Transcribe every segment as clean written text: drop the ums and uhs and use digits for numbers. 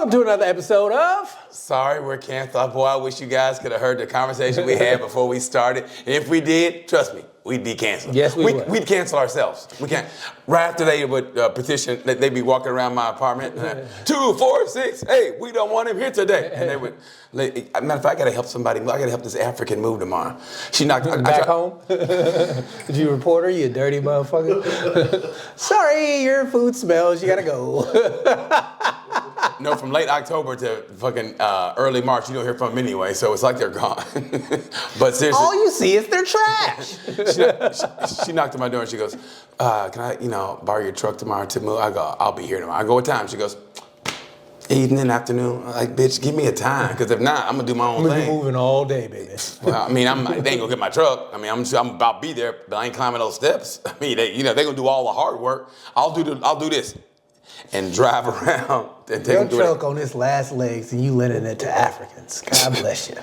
Welcome to another episode of Sorry, we're canceled. Boy, I wish you guys could have heard the conversation we had before we started. And if we did, trust me, we'd be canceled. Yes, we would. We'd cancel ourselves. We can't. Right after they would petition, they'd be walking around my apartment. 2, 4, 6, hey, we don't want him here today. And they would. Matter of fact, I gotta help somebody. I gotta help this African move tomorrow. She knocked back home. Did you report her? You dirty motherfucker. Sorry, your food smells. You gotta go. No, from late October to fucking early March, you don't hear from them anyway, so it's like they're gone. But seriously. All you see is their trash. She knocked on my door and she goes, can I, borrow your truck tomorrow to move? I go, I'll be here tomorrow. I go, what time? She goes, evening, afternoon. I'm like, bitch, give me a time, because if not, I'm gonna do my own thing. I'm gonna be moving all day, baby. Well, they ain't gonna get my truck. I'm about to be there, but I ain't climbing those steps. They gonna do all the hard work. I'll do this. And drive around and take your them through truck on its last legs and you lending it to Africans. God bless you.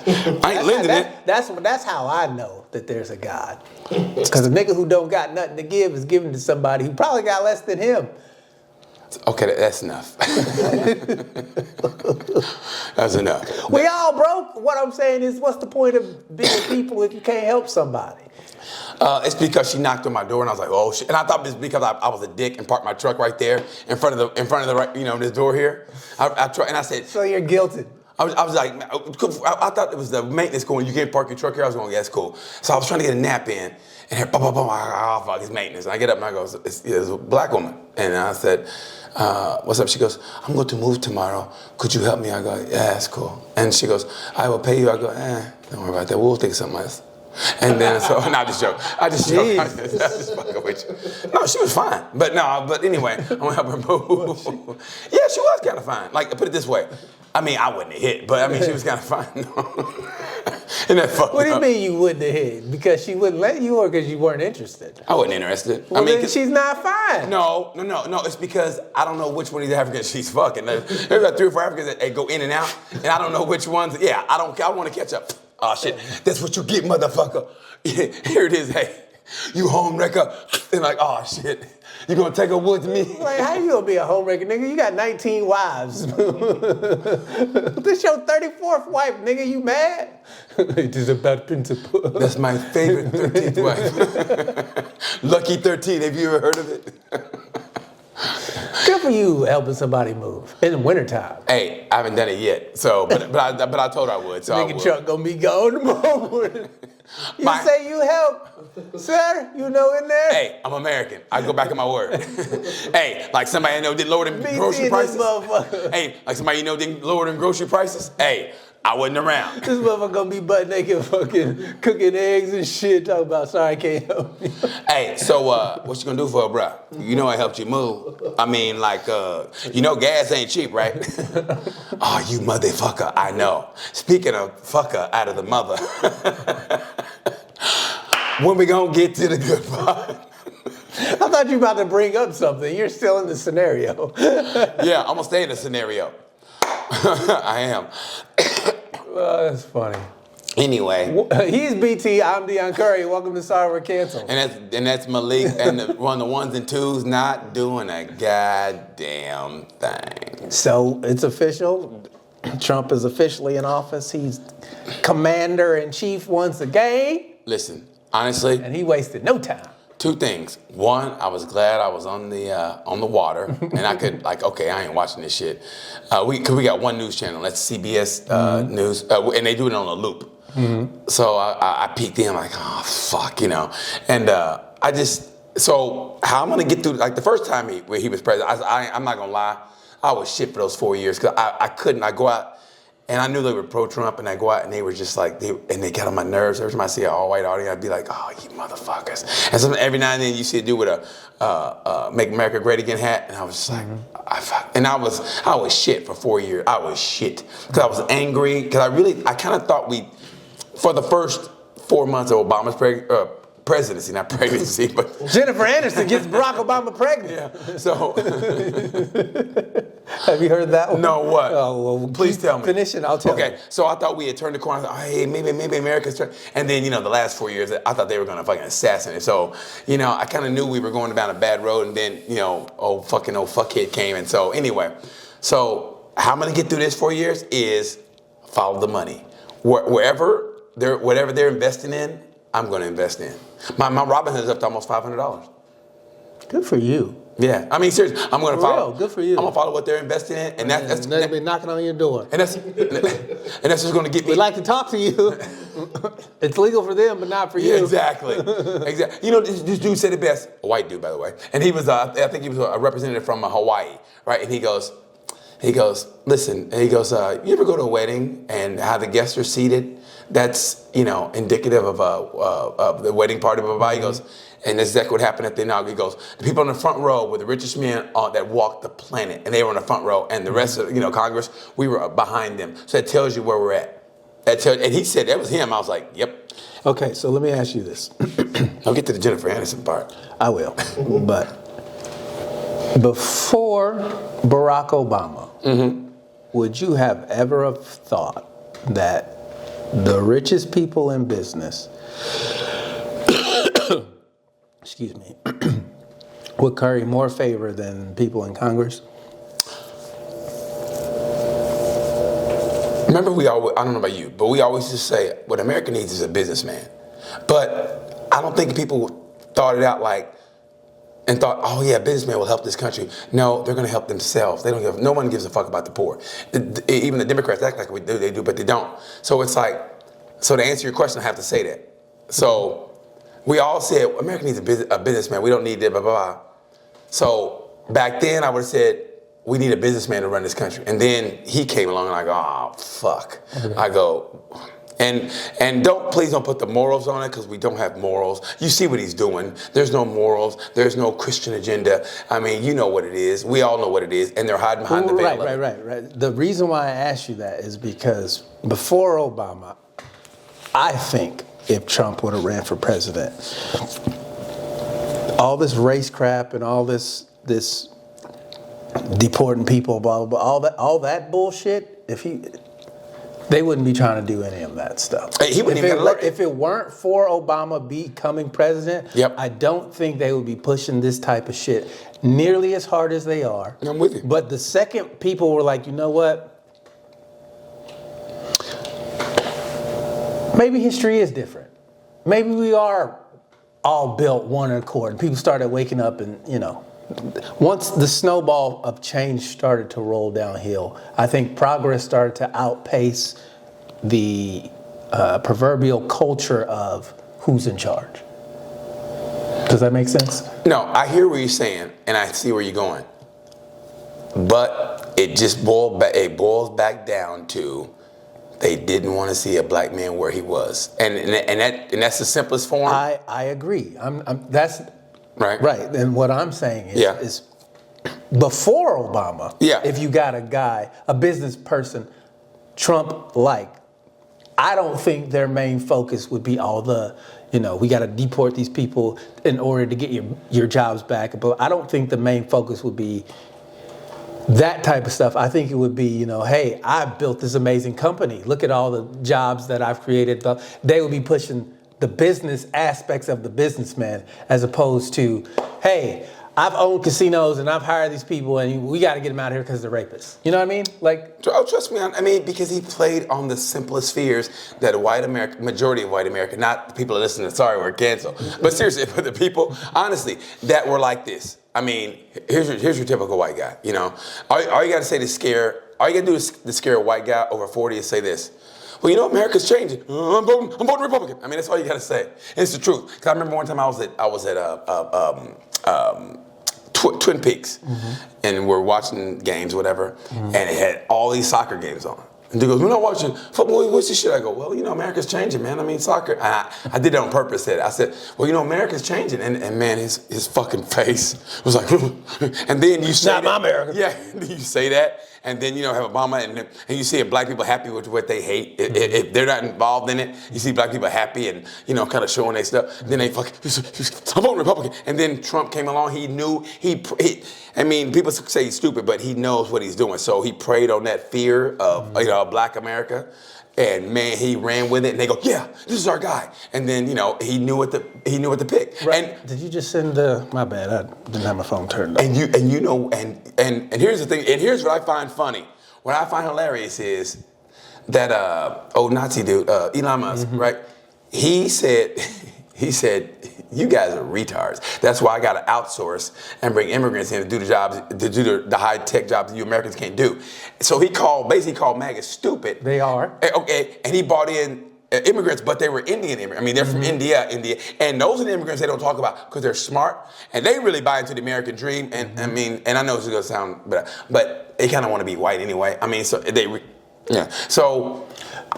I ain't lending it. That's how I know that there's a God. Because a nigga who don't got nothing to give is giving to somebody who probably got less than him. Okay, that's enough. That's enough. We all broke. What I'm saying is, what's the point of being people if you can't help somebody? It's because she knocked on my door and I was like, oh shit. And I thought it was because I was a dick and parked my truck right there in front of the this door here. And I said, so you're guilted. I was like, I thought it was the maintenance going, you can't park your truck here. I was going, yeah, that's cool. So I was trying to get a nap in, and here, oh, fuck, it's maintenance. And I get up and I go, it's a black woman. And I said, what's up? She goes, I'm going to move tomorrow. Could you help me? I go, yeah, that's cool. And she goes, I will pay you. I go, don't worry about that. We'll think of something else. And then, so, no, I just joke. I just fucking with you. No, she was fine. But anyway, I'm gonna help her move. Yeah, she was kind of fine. Like, put it this way. I wouldn't have hit, but she was kind of fine. Isn't that fucked up? What do you mean you wouldn't have hit? Because she wouldn't let you or because you weren't interested? I wasn't interested. Well, then she's not fine. No. It's because I don't know which one of these Africans she's fucking. There's about 3 or 4 Africans that go in and out, and I don't know which ones. Yeah, I want to catch up. Oh, shit. That's what you get, motherfucker. Here it is. Hey, you home wrecker. And like, oh, shit. You gonna take a wood to me? Like, how you gonna be a home wrecker, nigga? You got 19 wives. This your 34th wife, nigga. You mad? It is about principle. That's my favorite 13th wife. Lucky 13. Have you ever heard of it? Good for you helping somebody move in the wintertime. Hey, I haven't done it yet. So, but I told her I would. So nigga truck gonna be gone tomorrow. You say you help, sir? You know in there. Hey, I'm American. I go back on my word. Hey, like somebody I know didn't lower them grocery prices. Hey, like somebody you know didn't lower them grocery prices. Hey, I wasn't around. This motherfucker gonna be butt naked, fucking cooking eggs and shit. Talking about sorry, I can't help you. Hey, so what you gonna do for her, bro? You know I helped you move. Gas ain't cheap, right? Oh, you motherfucker! I know. Speaking of fucker out of the mother, when we gonna get to the good part? I thought you were about to bring up something. You're still in the scenario. Yeah, I'm gonna stay in the scenario. I am. That's funny. Anyway. He's BT, I'm Deion Curry. Welcome to Sorry We're Canceled. And that's Malik and one of the ones and twos not doing a goddamn thing. So it's official. Trump is officially in office. He's commander-in-chief once again. Listen, honestly. And he wasted no time. 2 things. One, I was glad I was on the water, and I could I ain't watching this shit. We got one news channel. That's CBS News, and they do it on a loop. Mm-hmm. So I peeked in like, oh fuck, and so how I'm gonna get through like the first time he was president. I'm not gonna lie, I was shit for those 4 years because I couldn't. I go out. And I knew they were pro-Trump, and I go out, and they were just like, they got on my nerves. Every time I see an all-white audience, I'd be like, oh, you motherfuckers. And so every now and then you see a dude with a Make America Great Again hat, and I was just like, I was shit for 4 years. I was shit. Because I was angry, because I kind of thought for the first 4 months of Obama's presidency, not pregnancy, but... Jennifer Aniston gets Barack Obama pregnant. Yeah, so... Have you heard that one? No, what? Oh, well, please tell me. Finish it, I'll tell you. Okay, so I thought we had turned the corner. I thought, hey, maybe America's turning. And then, the last 4 years, I thought they were going to fucking assassinate. So, I kind of knew we were going down a bad road. And then, old fuckhead came. And so, anyway, so how I'm going to get through this 4 years is follow the money. Whatever they're investing in, I'm going to invest in. My Robinhood is up to almost $500. Good for you. Yeah, I mean, seriously, I'm going to follow. Real, good for you. I'm going to follow what they're investing in, and that's They'll be knocking on your door. and that's just going to get me. We'd like to talk to you. It's legal for them, but not for you. Yeah, exactly. You know, this dude said it best. A white dude, by the way, and he was, I think he was a representative from Hawaii, right? And he goes, listen. And he goes, you ever go to a wedding and how the guests are seated? That's, you know, indicative of the wedding party. Blah, blah, blah. He goes, and that's exactly what happened at the inauguration. He goes, the people in the front row were the richest men that walked the planet, and they were in the front row, and the rest of, you know, Congress, we were behind them. So that tells you where we're at. And he said that was him. I was like, yep. Okay, so let me ask you this. I'll get to the Jennifer Aniston part. I will. But before Barack Obama, would you have ever have thought that the richest people in business, excuse me, would curry more favor than people in Congress? Remember, I don't know about you, but we always just say what America needs is a businessman. But I don't think people thought it out and thought, oh yeah, a businessman will help this country. No, they're going to help themselves. No one gives a fuck about the poor. Even the Democrats act like they do, but they don't. So it's like, so to answer your question, I have to say that. So we all said, America needs a businessman. We don't need that, blah, blah, blah. So back then I would have said, we need a businessman to run this country. And then he came along and I go, oh, fuck. I go, and please don't put the morals on it, because we don't have morals. You see what he's doing. There's no morals. There's no Christian agenda. I mean, you know what it is. We all know what it is. And they're hiding behind the veil. Right. The reason why I asked you that is because before Obama, I think if Trump would have ran for president, all this race crap and all this deporting people, blah, blah, blah, all that bullshit, they wouldn't be trying to do any of that stuff. He wouldn't even get elected. If it weren't for Obama becoming president, I don't think they would be pushing this type of shit nearly as hard as they are. I'm with you. But the second people were like, you know what? Maybe history is different. Maybe we are all built one accord. And people started waking up and, you know, once the snowball of change started to roll downhill, I think progress started to outpace the proverbial culture of who's in charge. Does that make sense? No, I hear what you're saying, and I see where you're going. But it just boils back down to they didn't want to see a black man where he was, and that's the simplest form. I agree. That's. Right. And what I'm saying is before Obama, if you got a business person, Trump-like, I don't think their main focus would be all the, you know, we got to deport these people in order to get your jobs back. But I don't think the main focus would be that type of stuff. I think it would be, you know, hey, I built this amazing company. Look at all the jobs that I've created. They would be pushing the business aspects of the businessman, as opposed to, hey, I've owned casinos and I've hired these people and we got to get them out of here because they're rapists. You know what I mean? Like, oh, trust me. I mean, because he played on the simplest fears that majority of white America, not the people that listen to Sorry We're Canceled, but seriously, for the people, honestly, that were like this. I mean, here's your typical white guy. You know, all you got to say to scare, all you got to do is to scare a white guy over 40 is say this. Well, you know, America's changing. I'm voting Republican. I mean, that's all you got to say. And it's the truth. Because I remember one time I was at Twin Peaks, and we're watching games, whatever, and it had all these soccer games on. And dude goes, we're not watching football. What's this shit? I go, well, you know, America's changing, man. I mean, soccer. I did it on purpose. I said, well, you know, America's changing. And man, his fucking face was like, and then you say not my America. Yeah, you say that. And then, you know, have Obama, and you see black people happy with what they hate. If they're not involved in it, you see black people happy and, you know, kind of showing their stuff. Then they fucking, I'm voting Republican. And then Trump came along. He knew, I mean, people say he's stupid, but he knows what he's doing. So he preyed on that fear of, you know, black America. And man, he ran with it, and they go, "Yeah, this is our guy." And then, you know, he knew what to pick. Right. And did you just send my bad? I didn't have my phone turned on. And you know, and here's the thing, and here's what I find funny. what I find hilarious is that old Nazi dude, Elon Musk, right? He said, you guys are retards. That's why I got to outsource and bring immigrants in to do the jobs, to do the high tech jobs that you Americans can't do. So he basically called MAGA stupid. They are. Okay, and he brought in immigrants, but they were Indian immigrants. I mean, they're from India, and those are the immigrants they don't talk about because they're smart and they really buy into the American dream. And I mean, and I know it's gonna sound, but they kind of want to be white anyway. I mean, so So.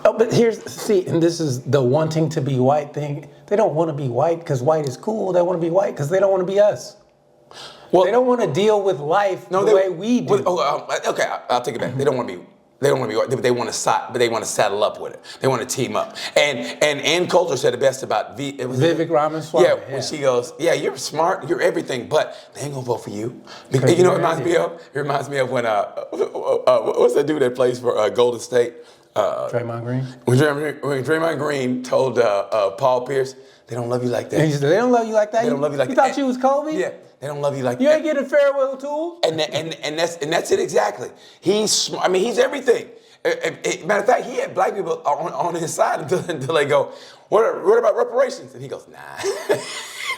Oh, but and this is the wanting to be white thing. They don't want to be white because white is cool. They want to be white because they don't want to be us. Well, they don't want to deal with life the way we do. Okay, I'll take it back. They don't want to be. They don't want to be white, but they want to saddle up with it. They want to team up. And Ann Coulter said the best about Vivek Ramaswamy. Yeah, when she goes, yeah, you're smart, you're everything, but they ain't gonna vote for you. Because, you know what it reminds me of? It reminds me of when what's that dude that plays for Golden State? Draymond Green. When Draymond Green told Paul Pierce, they don't love you like that. And he said, they don't love you like that. They don't love you like that. that. You thought you was Kobe? Yeah. They don't love you like that. You ain't getting farewell tours. And that's it exactly. He's everything. Matter of fact, he had black people on his side until they go, what about reparations? And he goes, nah.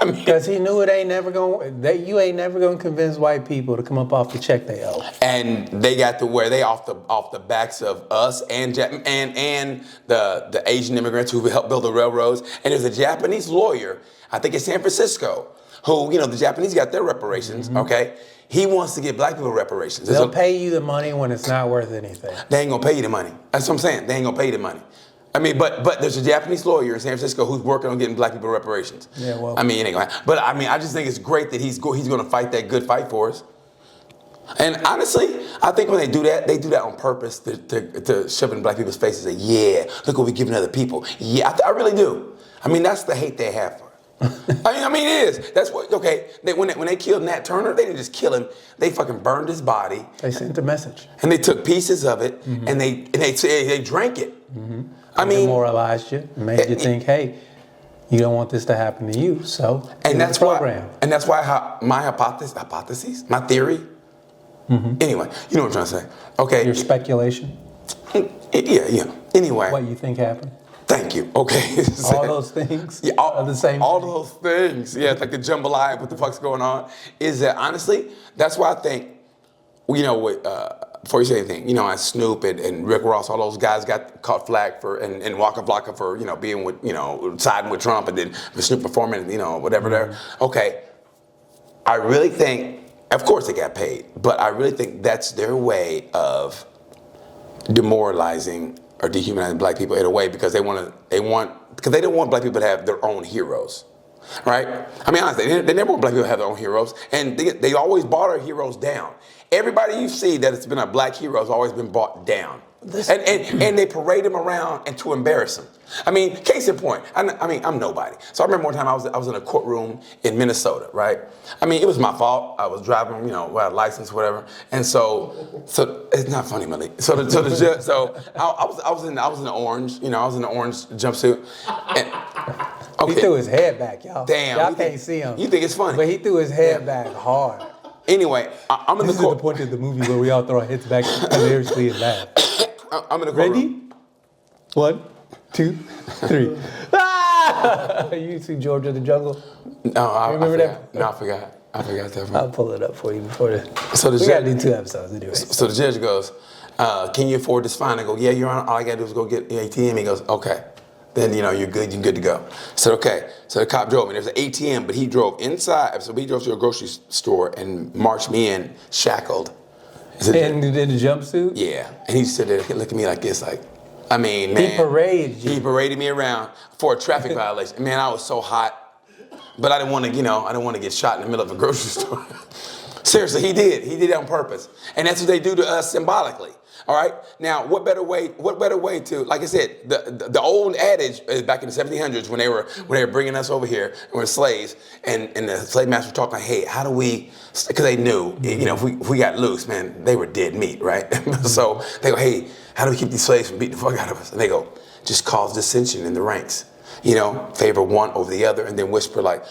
Because he knew you ain't never gonna convince white people to come up off the check they owe. And they got to where they off the backs of us and the Asian immigrants who helped build the railroads. And there's a Japanese lawyer, I think in San Francisco, who, the Japanese got their reparations, okay? He wants to give black people reparations. They'll pay you the money when it's not worth anything. They ain't gonna pay you the money. That's what I'm saying. They ain't gonna pay you the money. I mean, but there's a Japanese lawyer in San Francisco who's working on getting black people reparations. Yeah, well. I mean, it ain't gonna happen. But I mean, I just think it's great that he's gonna fight that good fight for us. And honestly, I think when they do that on purpose to shove it in black people's faces. Say, yeah, look what we're giving other people. Yeah, I really do. I mean, that's the hate they have for it. I mean, it is. That's what. Okay, when they killed Nat Turner, they didn't just kill him. They fucking burned his body. They sent a message, and they took pieces of it, and they drank it. I mean, demoralized you, made you think, hey, you don't want this to happen to you, so that's why my hypotheses, my theory. Anyway, you know what I'm trying to say. Okay, your speculation. Yeah. Anyway, what you think happened. Thank you. Okay. All those things are the same. All those things. Yeah, it's like the jambalaya, what the fuck's going on. Is that honestly, that's why I think, before you say anything, Snoop and Rick Ross, all those guys got caught flack for, and Waka Flocka for, being with, siding with Trump, and then Snoop performing, whatever there. Okay. I really think, of course they got paid, but I really think that's their way of demoralizing or dehumanizing black people in a way because they don't want black people to have their own heroes, right? I mean, honestly, they never want black people to have their own heroes, and they always brought our heroes down. Everybody you see that it's been a black hero has always been brought down, and they parade them around and to embarrass them. I mean, case in point. I'm nobody. So I remember one time I was in a courtroom in Minnesota, right? I mean, it was my fault. I was driving, without a license, whatever. And so it's not funny, Malik. I was in the orange, I was in the orange jumpsuit. And, he threw his head back, y'all. Damn, y'all can't see him. You think it's funny? But he threw his head back hard. Anyway, I'm in the court. This is the point of the movie where we all throw our heads back hilariously and laugh. I'm in the courtroom. Ready? 1, 2, 3. You see George of the Jungle? No, I remember forgot. that? No, I forgot that. I'll pull it up for you before we gotta do 2 episodes anyway. So the judge goes, can you afford this fine? I go, yeah, Your Honor, all I gotta do is go get the ATM. He goes, okay. Then, you're good to go. I said, okay. So the cop drove me. There's an ATM, but he drove inside. So he drove to a grocery store and marched me in shackled. And you did a jumpsuit? Yeah. And he stood there look at me like this, I mean, man. He paraded you. He paraded me around for a traffic violation. Man, I was so hot. But I didn't want to, get shot in the middle of a grocery store. Seriously, he did. He did it on purpose. And that's what they do to us symbolically. All right. Now, what better way to, like I said, the old adage is back in the 1700s when they were bringing us over here and we're slaves, and the slave masters were talking, hey, how do we? Because they knew, if we got loose, man, they were dead meat, right? So they go, hey, how do we keep these slaves from beating the fuck out of us? And they go, just cause dissension in the ranks. Favor one over the other, and then whisper like,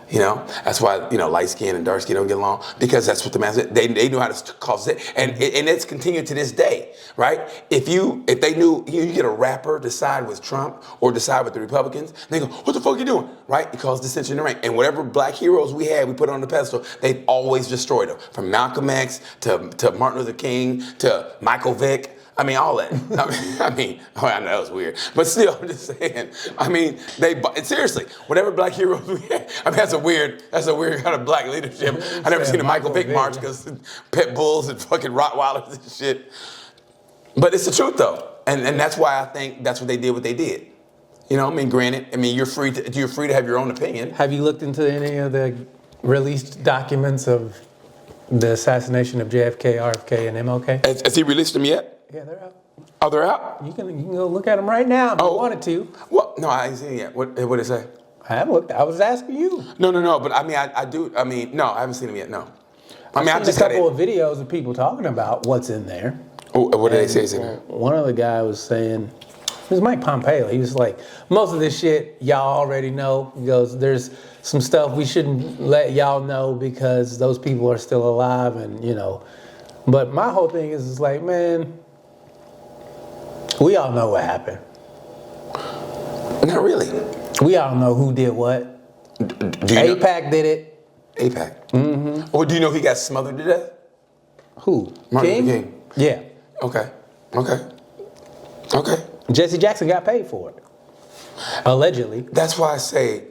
You know, that's why, you know, light skin and dark skin don't get along, because that's what the man said. They knew how to cause it. And it's continued to this day, right? If they knew you get a rapper to side with Trump or to side with the Republicans, they go, what the fuck are you doing? Right? It caused dissension in the rank. And whatever black heroes we had, we put on the pedestal, they've always destroyed them. From Malcolm X to Martin Luther King to Michael Vick. I mean, all that. I mean, I know that was weird, but still, I'm just saying. I mean, seriously, whatever black heroes we had. I mean, that's a weird kind of black leadership. I never seen a Michael Vick march because pit bulls and fucking Rottweilers and shit. But it's the truth though, and that's why I think that's what they did. What they did. You know, I mean, granted, I mean, you're free to have your own opinion. Have you looked into any of the released documents of the assassination of JFK, RFK, and MLK? Has he released them yet? Yeah, they're out. Oh, they're out? You can go look at them right now if you wanted to. Well, no, I ain't seen it yet. What did it say? I haven't looked. I was asking you. No. But I mean, I do. I mean, no, I haven't seen them yet. No. I mean, I've just got a couple of videos of people talking about what's in there. Oh, what did they say is in there? One of the guys was saying, it was Mike Pompeo. He was like, most of this shit y'all already know. He goes, there's some stuff we shouldn't let y'all know because those people are still alive, and you know. But my whole thing is like, man. We all know what happened. Not really. We all know who did what. Do you AIPAC did it. AIPAC? Mm-hmm. Or do you know he got smothered to death? Who? Martin Luther King? Yeah. Okay. Jesse Jackson got paid for it. Allegedly. That's why I say,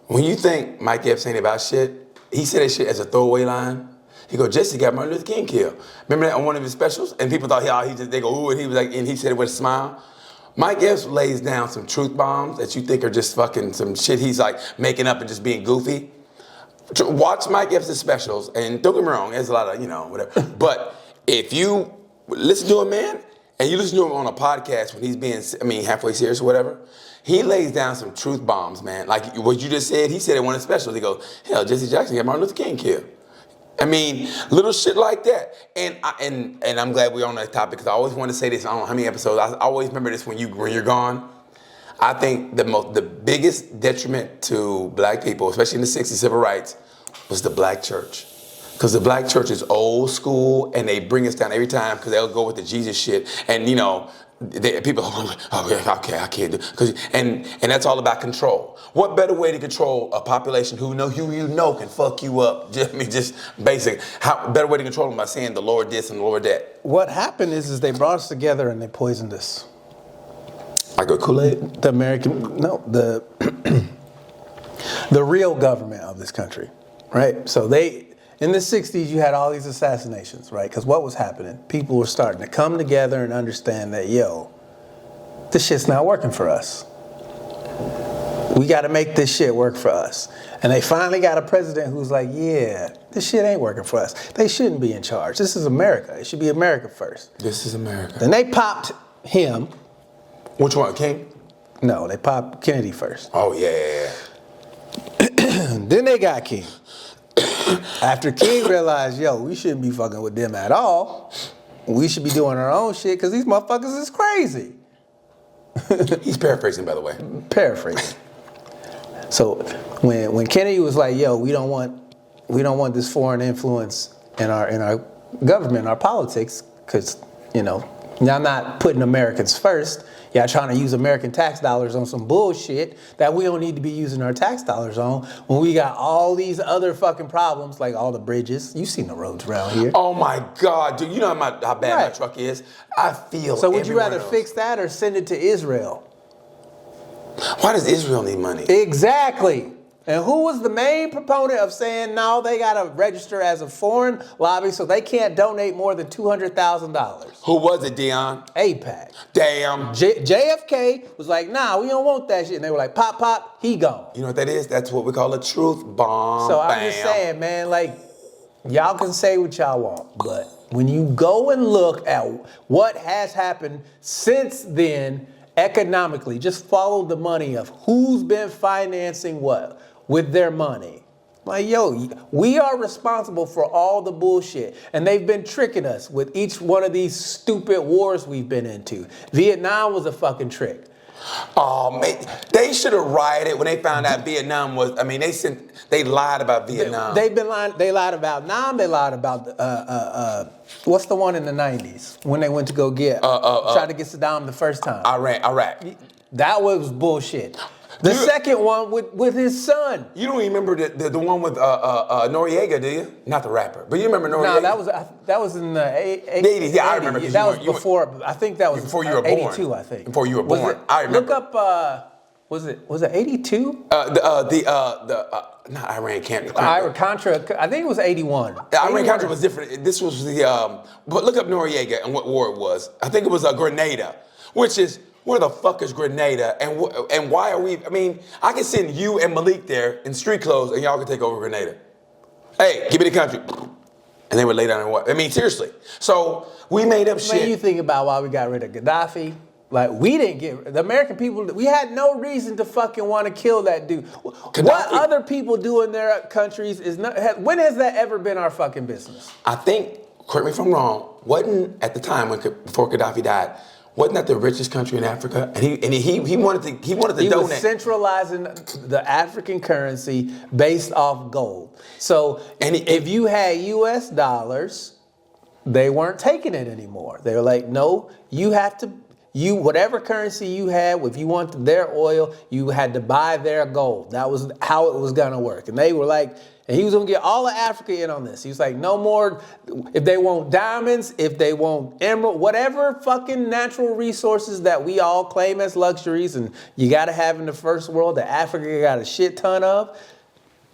when you think Mike Epps ain't about shit, he said that shit as a throwaway line. He go, Jesse got Martin Luther King killed. Remember that on one of his specials? And people thought they go, ooh, and he was like, and he said it with a smile. Mike Epps lays down some truth bombs that you think are just fucking some shit he's like making up and just being goofy. Watch Mike Epps' specials, and don't get me wrong, there's a lot of, you know, whatever. But if you listen to him, man, and you listen to him on a podcast when he's being, halfway serious or whatever, he lays down some truth bombs, man. Like what you just said, he said in one of his specials, he goes, hell, Jesse Jackson got Martin Luther King killed. I mean, little shit like that. And I'm glad we're on that topic because I always want to say this. I don't know how many episodes. I always remember this when you're gone. I think the biggest detriment to black people, especially in the 60s, civil rights, was the black church. Because the black church is old school and they bring us down every time because they'll go with the Jesus shit. And, you know, people, okay, I can't do it. And that's all about control. What better way to control a population who you know can fuck you up? Just basic. How better way to control them by saying the Lord this and the Lord that? What happened is they brought us together and they poisoned us. Like a Kool-Aid? The real government of this country, right? So in the 60s, you had all these assassinations, right? Because what was happening? People were starting to come together and understand that, this shit's not working for us. We got to make this shit work for us. And they finally got a president who's like, this shit ain't working for us. They shouldn't be in charge. This is America. It should be America first. This is America. Then they popped him. Which one, King? No, they popped Kennedy first. Oh, yeah. Then they got King. After King realized, we shouldn't be fucking with them at all. We should be doing our own shit because these motherfuckers is crazy. He's paraphrasing, by the way. Paraphrasing. So when Kennedy was like, we don't want this foreign influence in our government, our politics, because y'all not putting Americans first. Y'all trying to use American tax dollars on some bullshit that we don't need to be using our tax dollars on when we got all these other fucking problems, like all the bridges. You've seen the roads around here. Oh my God, dude! You know how bad my truck is. I feel. So would you rather fix that or send it to Israel? Why does Israel need money? Exactly. And who was the main proponent of saying, no, they got to register as a foreign lobby so they can't donate more than $200,000? Who was it, Dion? AIPAC. Damn. JFK was like, nah, we don't want that shit. And they were like, pop, he gone. You know what that is? That's what we call a truth bomb. So I'm just saying, man, like, y'all can say what y'all want, but when you go and look at what has happened since then economically, just follow the money of who's been financing what with their money. Like, we are responsible for all the bullshit. And they've been tricking us with each one of these stupid wars we've been into. Vietnam was a fucking trick. Oh man, they should have rioted when they found out Vietnam was. I mean, they lied about Vietnam. They've been lying. They lied about Nam. They lied about what's the one in the '90s when they went to go get tried to get Saddam the first time. Iraq. That was bullshit. The second one with his son. You don't remember the one with Noriega, do you? Not the rapper, but you remember Noriega? No, that was in the 80s. Yeah, I remember. That was before. I think that was before you were born. 82. I think before you were born. I remember. Look up. Was it 82? Not Iran Contra. I think it was 81. Iran Contra was different. This was but look up Noriega and what war it was. I think it was Grenada, which is. Where the fuck is Grenada? And why are we? I mean, I can send you and Malik there in street clothes, and y'all can take over Grenada. Hey, give me the country, and they would lay down and what? I mean, seriously. So we made up shit. When you think about why we got rid of Gaddafi, like we didn't get the American people. We had no reason to fucking want to kill that dude. Gaddafi, what other people do in their countries is not. When has that ever been our fucking business? I think. Correct me if I'm wrong. Wasn't at the time before Gaddafi died. Wasn't that the richest country in Africa? And he wanted to donate. He was centralizing the African currency based off gold. So if you had U.S. dollars, they weren't taking it anymore. They were like, no, you have to. Whatever currency you had, if you wanted their oil, you had to buy their gold. That was how it was gonna work. And they were like, and he was gonna get all of Africa in on this. He was like, no more, if they want diamonds, if they want emerald, whatever fucking natural resources that we all claim as luxuries and you gotta have in the first world that Africa got a shit ton of.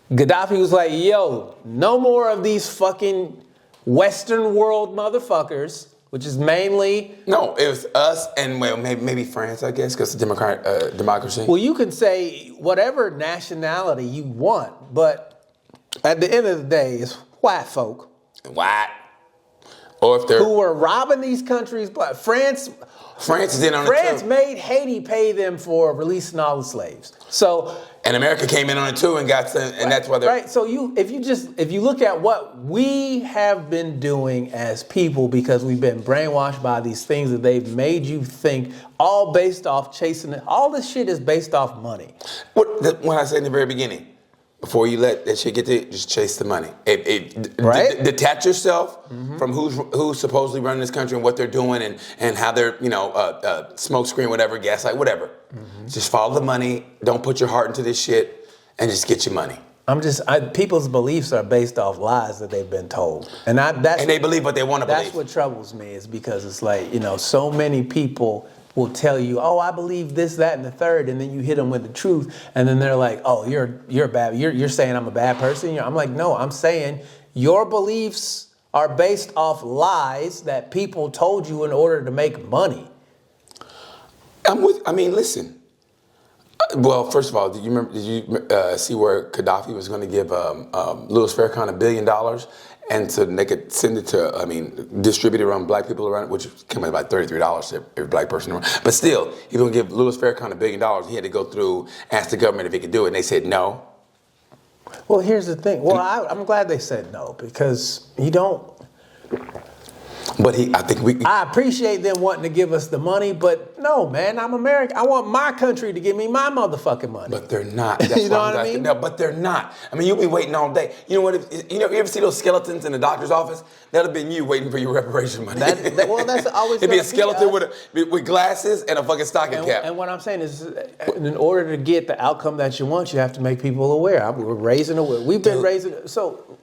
Gaddafi was like, yo, no more of these fucking Western world motherfuckers. Which is mainly... No, it was us and maybe France, I guess, because it's democracy. Well, you can say whatever nationality you want, but at the end of the day, it's white folk. White. Or if they're... Who were robbing these countries. But France is in on it too. France made Haiti pay them for releasing all the slaves. So... And America came in on it too and got some, and that's why they're... Right, so if you look at what we have been doing as people because we've been brainwashed by these things that they've made you think, all based off chasing it. All this shit is based off money. What I said in the very beginning, before you let that shit get to you, just chase the money. Right? Detach yourself from who's supposedly running this country and what they're doing and how they're, smoke screen, whatever, gaslight, whatever. Just follow the money. Don't put your heart into this shit and just get your money. People's beliefs are based off lies that they've been told. And they believe what they want to believe. That's what troubles me is because it's like, so many people will tell you, oh, I believe this, that, and the third, and then you hit them with the truth, and then they're like, oh, you're bad. You're saying I'm a bad person. I'm like, no, I'm saying your beliefs are based off lies that people told you in order to make money. Listen. Well, first of all, did you see where Gaddafi was going to give Louis Farrakhan $1 billion? And so they could send it to, distribute it around black people around, which came out about $33 to every black person around. But still, he was going to give Louis Farrakhan $1 billion. He had to go through, ask the government if he could do it, and they said no. Well, here's the thing. Well, I'm glad they said no, because you don't... But I appreciate them wanting to give us the money, but no, man, I'm American. I want my country to give me my motherfucking money. But they're not. That's you know what I mean? No, but they're not. You'll be waiting all day. You know what? You ever see those skeletons in the doctor's office? That'll have been you waiting for your reparation money. That's always. It'd be a skeleton with glasses and a fucking stocking cap. And what I'm saying is, in order to get the outcome that you want, you have to make people aware. We're raising awareness. We've been raising so.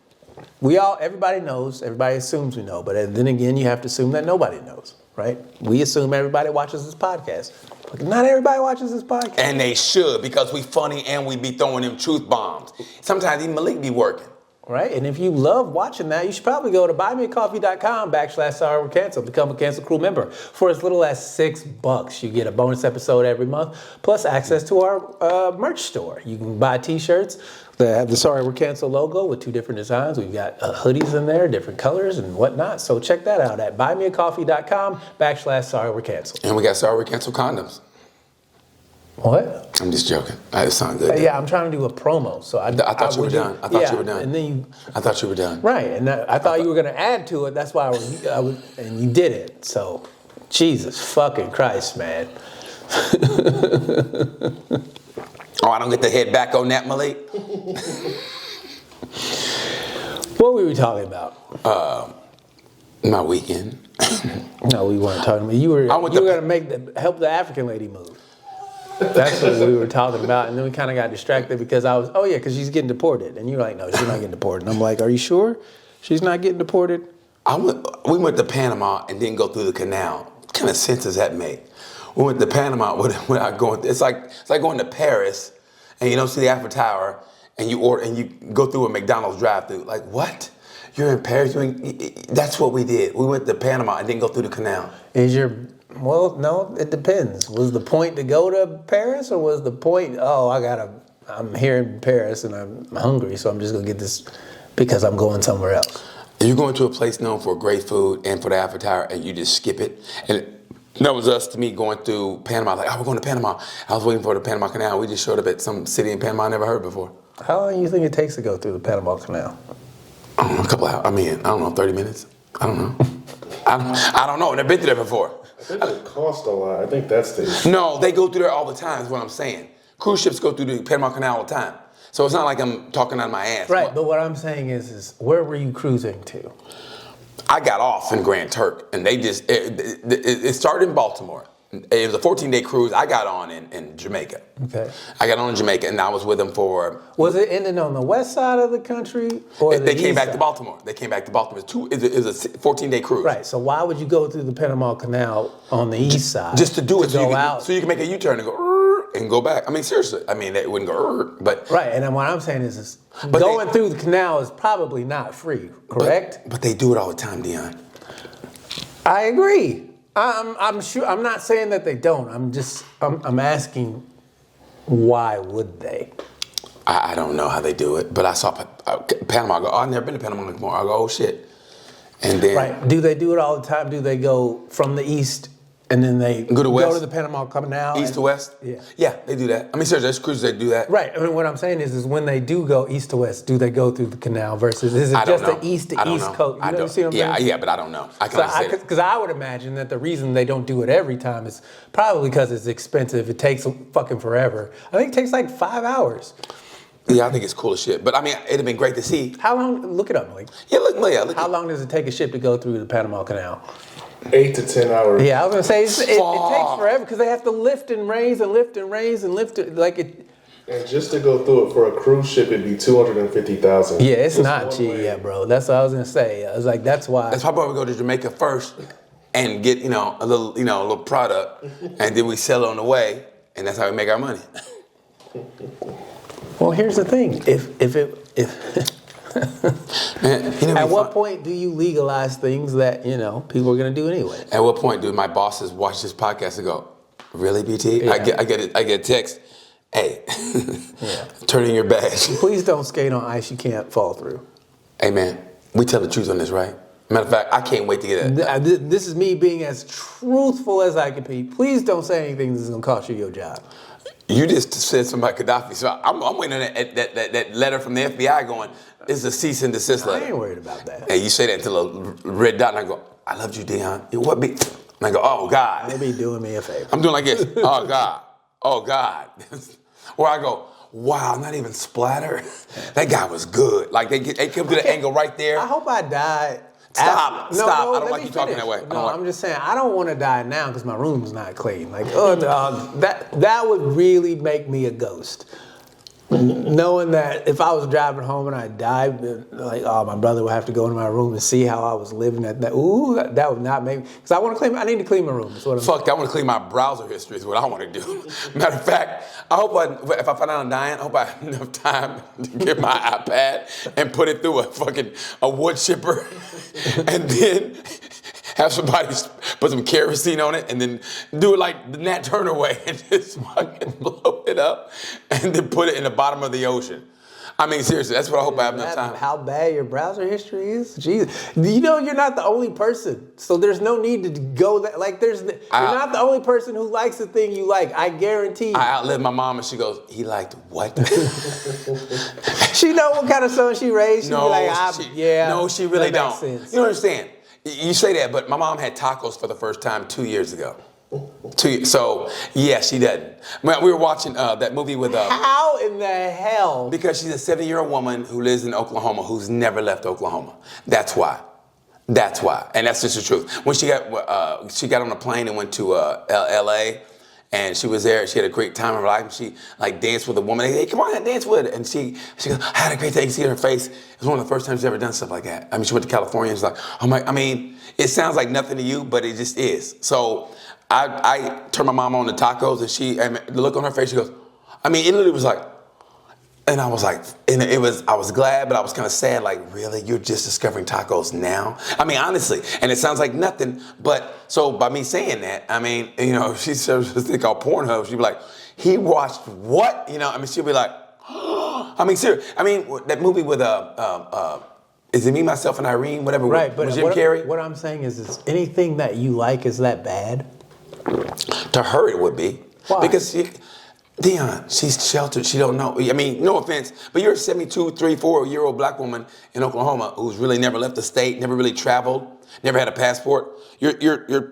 Everybody knows, everybody assumes we know, but then again, you have to assume that nobody knows, right? We assume everybody watches this podcast. But not everybody watches this podcast. And they should, because we funny and we be throwing them truth bombs. Sometimes even Malik be working. Right, and if you love watching that, you should probably go to buymeacoffee.com/Sorry We're Canceled. Become a Cancel Crew member. For as little as $6, you get a bonus episode every month, plus access to our merch store. You can buy t-shirts that have the Sorry We're Canceled logo with 2 different designs. We've got hoodies in there, different colors and whatnot. So check that out at buymeacoffee.com/Sorry We're Canceled. And we got Sorry We're Canceled condoms. What? I'm just joking. It sounds good. Yeah, I'm trying to do a promo. So I thought you were done. I thought you were done. And then I thought you were done. Right, and I thought you were going to add to it. That's why I was, and you did it. So, Jesus fucking Christ, man. Oh, I don't get to head back on that, Malik? What were we talking about? My weekend. No, we weren't talking about. You were going to help the African lady move. That's what we were talking about, and then we kind of got distracted because because she's getting deported, and you're like, no, she's not getting deported. And I'm like, are you sure she's not getting deported? We went to Panama and didn't go through the canal. What kind of sense does that make? We went to Panama without going. It's like going to Paris and you don't see the Eiffel Tower and you go through a McDonald's drive-through. Like what? You're in Paris. That's what we did. We went to Panama and didn't go through the canal. Well, no, it depends. Was the point to go to Paris, or was the point, I'm here in Paris and I'm hungry, so I'm just going to get this because I'm going somewhere else? You're going to a place known for great food and for the Eiffel Tower, and you just skip it. And that was to me going through Panama. Like, we're going to Panama. I was waiting for the Panama Canal. We just showed up at some city in Panama I never heard before. How long do you think it takes to go through the Panama Canal? I don't know, a couple hours. 30 minutes. I don't know. I don't know. I've never been through there before. I think it costs a lot. I think that's the issue. No, they go through there all the time is what I'm saying. Cruise ships go through the Panama Canal all the time. So it's not like I'm talking out of my ass. Right, but what I'm saying is where were you cruising to? I got off in Grand Turk, and they just, it started in Baltimore. It was a 14-day cruise. I got on in Jamaica. Okay. I got on in Jamaica, and I was with them for... Was it ending on the west side of the country? Or they came back to Baltimore. It was a 14-day cruise. Right, so why would you go through the Panama Canal on the east side? Just to do it, so you can make a U-turn and go back. I mean, seriously. I mean, it wouldn't go, but... Right, and then what I'm saying is going through the canal is probably not free, correct? But they do it all the time, Dion. I agree. I'm sure. I'm not saying that they don't. I'm asking, why would they? I don't know how they do it, but I saw Panama. I go, I've never been to Panama before. I go, oh shit. And then... Right. Do they do it all the time? Do they go from the east and then they go to the Panama Canal? East to west? Yeah. Yeah, they do that. I mean, seriously, there's cruises that do that. Right. I mean, what I'm saying is when they do go east to west, do they go through the canal versus is it just the east to east coast? You see what I'm saying? Yeah, but I don't know. I can't say that. Because I would imagine that the reason they don't do it every time is probably because it's expensive. It takes fucking forever. I think it takes like 5 hours. Yeah, I think it's cool as shit. But I mean, it'd have been great to see. How long? Look it up, Malik. Yeah, look. How long does it take a ship to go through the Panama Canal? 8 to 10 hours. Yeah, I was gonna say it takes forever because they have to lift and raise and lift and raise and lift it like it. And just to go through it for a cruise ship, it'd be $250,000. Yeah, it's not cheap, bro. That's what I was gonna say. I was like, that's why. That's probably why we go to Jamaica first and get a little product, and then we sell it on the way, and that's how we make our money. Well, here's the thing. Man, at what point do you legalize things that people are going to do anyway? At what point do my bosses watch this podcast and go, "Really, BT?" Yeah. I get a text. Hey, turn in your badge. Please don't skate on ice you can't fall through. Hey man, we tell the truth on this, right? Matter of fact, I can't wait to get it. This is me being as truthful as I can be. Please don't say anything that's going to cost you your job. You just said something about Gaddafi, so I'm waiting on that letter from the FBI going, it's a cease and desist letter. I ain't worried about that. Hey, you say that until a red dot, and I go, I loved you, Dion. What be? And I go, oh, God. They be doing me a favor. I'm doing like this. Oh, God. Oh, God. Or I go, wow, not even splatter. That guy was good. Like, they come to the angle right there. I hope I die. Stop. I don't like you talking that way. No, I'm just saying, I don't want to die now because my room's not clean. Like, that would really make me a ghost. Knowing that if I was driving home and I died, like, my brother would have to go into my room and see how I was living at that. Ooh, that would not make me, because I need to clean my room. I want to clean my browser history is what I want to do. Matter of fact, I hope if I find out I'm dying, I hope I have enough time to get my iPad and put it through a wood chipper and then have somebody put some kerosene on it and then do it like the Nat Turner way and just fucking blow it up and then put it in the bottom of the ocean. I mean, seriously, that's what I hope I have enough time. How bad your browser history is? Jesus. You're not the only person. So there's no need to go that, like, you're not the only person who likes the thing you like. I guarantee you. I outlived my mom and she goes, he liked what? She know what kind of son she raised? She No, she really don't. Sense. You don't understand. You say that, but my mom had tacos for the first time 2 years ago. So, yeah, she doesn't. We were watching that movie with... How in the hell? Because she's a 70-year-old woman who lives in Oklahoma who's never left Oklahoma. That's why. That's why. And that's just the truth. When she got on a plane and went to L.A., and she was there, she had a great time of her life. She like danced with a woman. Hey, come on, dance with her. And she goes, I had a great day. You see her face. It was one of the first times she's ever done stuff like that. I mean, she went to California and she's like, oh my, I mean, it sounds like nothing to you, but it just is. So I turned my mom on the tacos and the look on her face, she goes, I mean, it literally was like, and I was like, I was glad, but I was kind of sad, like, really? You're just discovering tacos now? I mean, honestly, and it sounds like nothing, but so by me saying that, I mean, you know, if she says this thing called Pornhub, she'd be like, he watched what? You know, I mean, she'd be like, I mean, seriously, I mean, that movie with, is it Me, Myself, and Irene, whatever, right, but with Jim Carrey? What I'm saying is anything that you like, is that bad? To her, it would be. Why? Because Dion, she's sheltered. She don't know. I mean, no offense, but you're a 72, 3, 4-year-old black woman in Oklahoma who's really never left the state, never really traveled, never had a passport. You're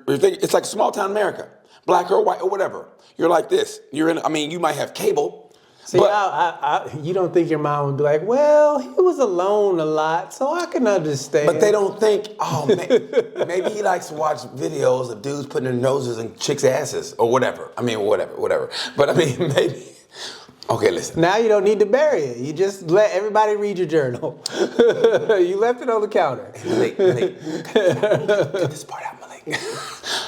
thinking, it's like small town America, black or white or whatever. You're like this. I mean, you might have cable. See, you don't think your mom would be like, well, he was alone a lot, so I can understand. But they don't think, oh, maybe he likes to watch videos of dudes putting their noses in chicks' asses or whatever. I mean, whatever. But I mean, maybe. Okay, listen. Now you don't need to bury it. You just let everybody read your journal. You left it on the counter. Malik, get this part out, Malik.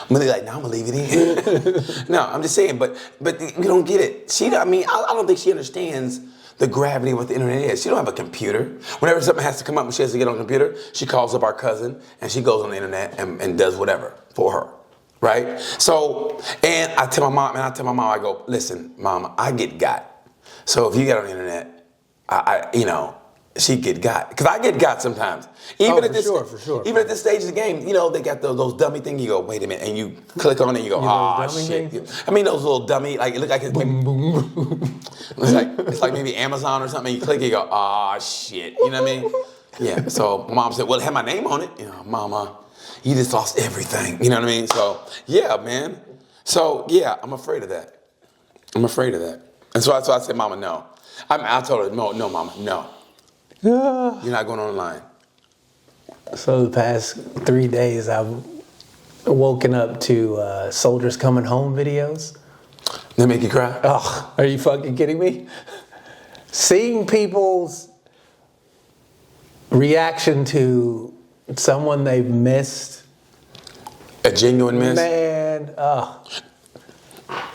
Malik like, no, I'm gonna leave it in. No, I'm just saying, but you don't get it. I don't think she understands the gravity of what the internet is. She don't have a computer. Whenever something has to come up and she has to get on the computer, she calls up our cousin and she goes on the internet and does whatever for her. Right? So, and I tell my mom, I go, listen, Mama, I get got. So if you get on the internet, she get got. Because I get got sometimes. Even for sure. Even at this stage of the game, they got those dummy things. You go, wait a minute, and you click on it, and you go, shit. Things? I mean, those little dummy, like, it look like it's boom, boom. It's like maybe Amazon or something. You click it, you go, shit. You know what I mean? Yeah. So Mom said, well, it had my name on it. Mama, you just lost everything. You know what I mean? So, yeah, man. So, yeah, I'm afraid of that. And so I said, Mama, no. I told her, no, Mama, no. You're not going online. So the past 3 days, I've woken up to Soldiers Coming Home videos. They make you cry? Oh, are you fucking kidding me? Seeing people's reaction to someone they've missed. A genuine miss? Man,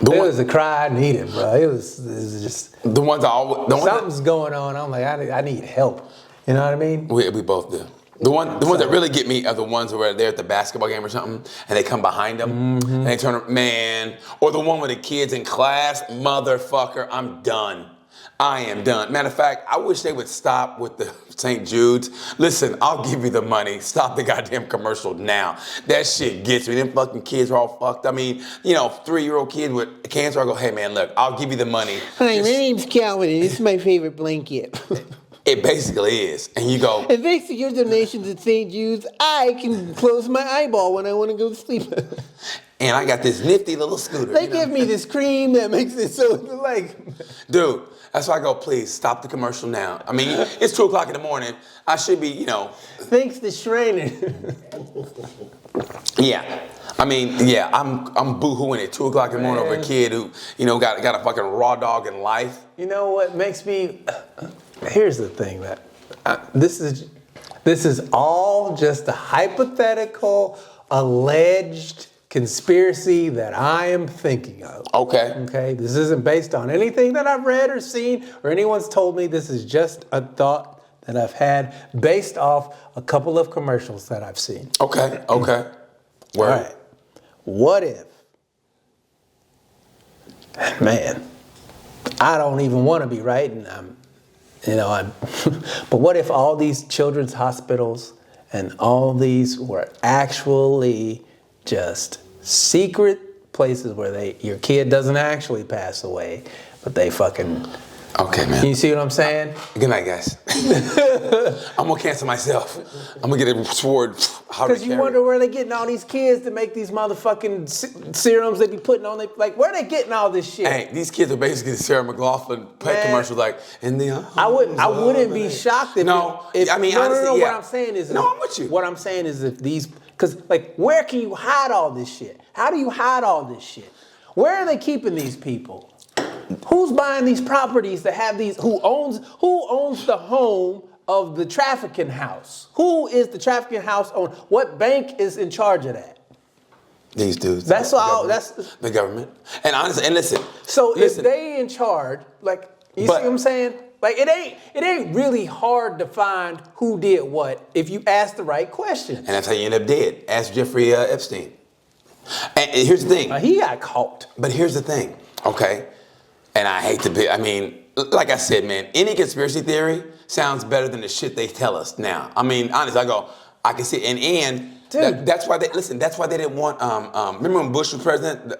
it was a cry I needed, bro. It was just... The ones something's going on. I'm like, I need help. You know what I mean? We both do. The ones that really get me are the ones where they're at the basketball game or something, and they come behind them, and they turn, man. Or the one with the kids in class, motherfucker, I'm done. I am done. Matter of fact, I wish they would stop with the St. Jude's. Listen, I'll give you the money. Stop the goddamn commercial now. That shit gets me. Them fucking kids are all fucked. I mean, 3-year-old kid with cancer, I go, hey man, look, I'll give you the money. Hi, my name's Calvin, and this is my favorite blanket. It basically is. And you go, and thanks to your donations at St. Jude's, I can close my eyeball when I want to go to sleep. And I got this nifty little scooter. They give me this cream that makes it so like... Dude, that's why I go, please, stop the commercial now. I mean, it's 2 o'clock in the morning. I should be, Thanks to Schreiner. Yeah. I mean, yeah, I'm boo-hooing at 2 o'clock in the morning over a kid who, got a fucking raw dog in life. You know what makes me... Here's the thing that... This is all just a hypothetical, alleged conspiracy that I am thinking of. Okay. This isn't based on anything that I've read or seen or anyone's told me. This is just a thought that I've had based off a couple of commercials that I've seen. Okay. Word. All right. What if, man, I don't even want to be right, and but what if all these children's hospitals and all these were actually just secret places where your kid doesn't actually pass away, but they fucking Okay, man. You see what I'm saying? Good night, guys. I'm gonna cancel myself. I'm gonna get a sword. Because you wonder where they getting all these kids to make these motherfucking serums they be putting on. Like, where they getting all this shit? Hey, these kids are basically the Sarah McLachlan pet commercial, like in the. I wouldn't be shocked if. Honestly, no. yeah. What I'm saying is. No, I'm with you. What I'm saying is if these, because like, where can you hide all this shit? How do you hide all this shit? Where are they keeping these people? Who's buying these properties that have these? Who owns the home of the trafficking house? Who is the trafficking house owner? What bank is in charge of that? These dudes. That's all. That's the government. And honestly, and listen. So if they in charge, like you see what I'm saying? Like it ain't really hard to find who did what if you ask the right questions. And that's how you end up dead. Ask Jeffrey Epstein. And here's the thing. He got caught. But here's the thing. Okay. And I hate to be, like I said, man, any conspiracy theory sounds better than the shit they tell us now. I mean, honestly, I can see, and that's why that's why they didn't want, remember when Bush was president,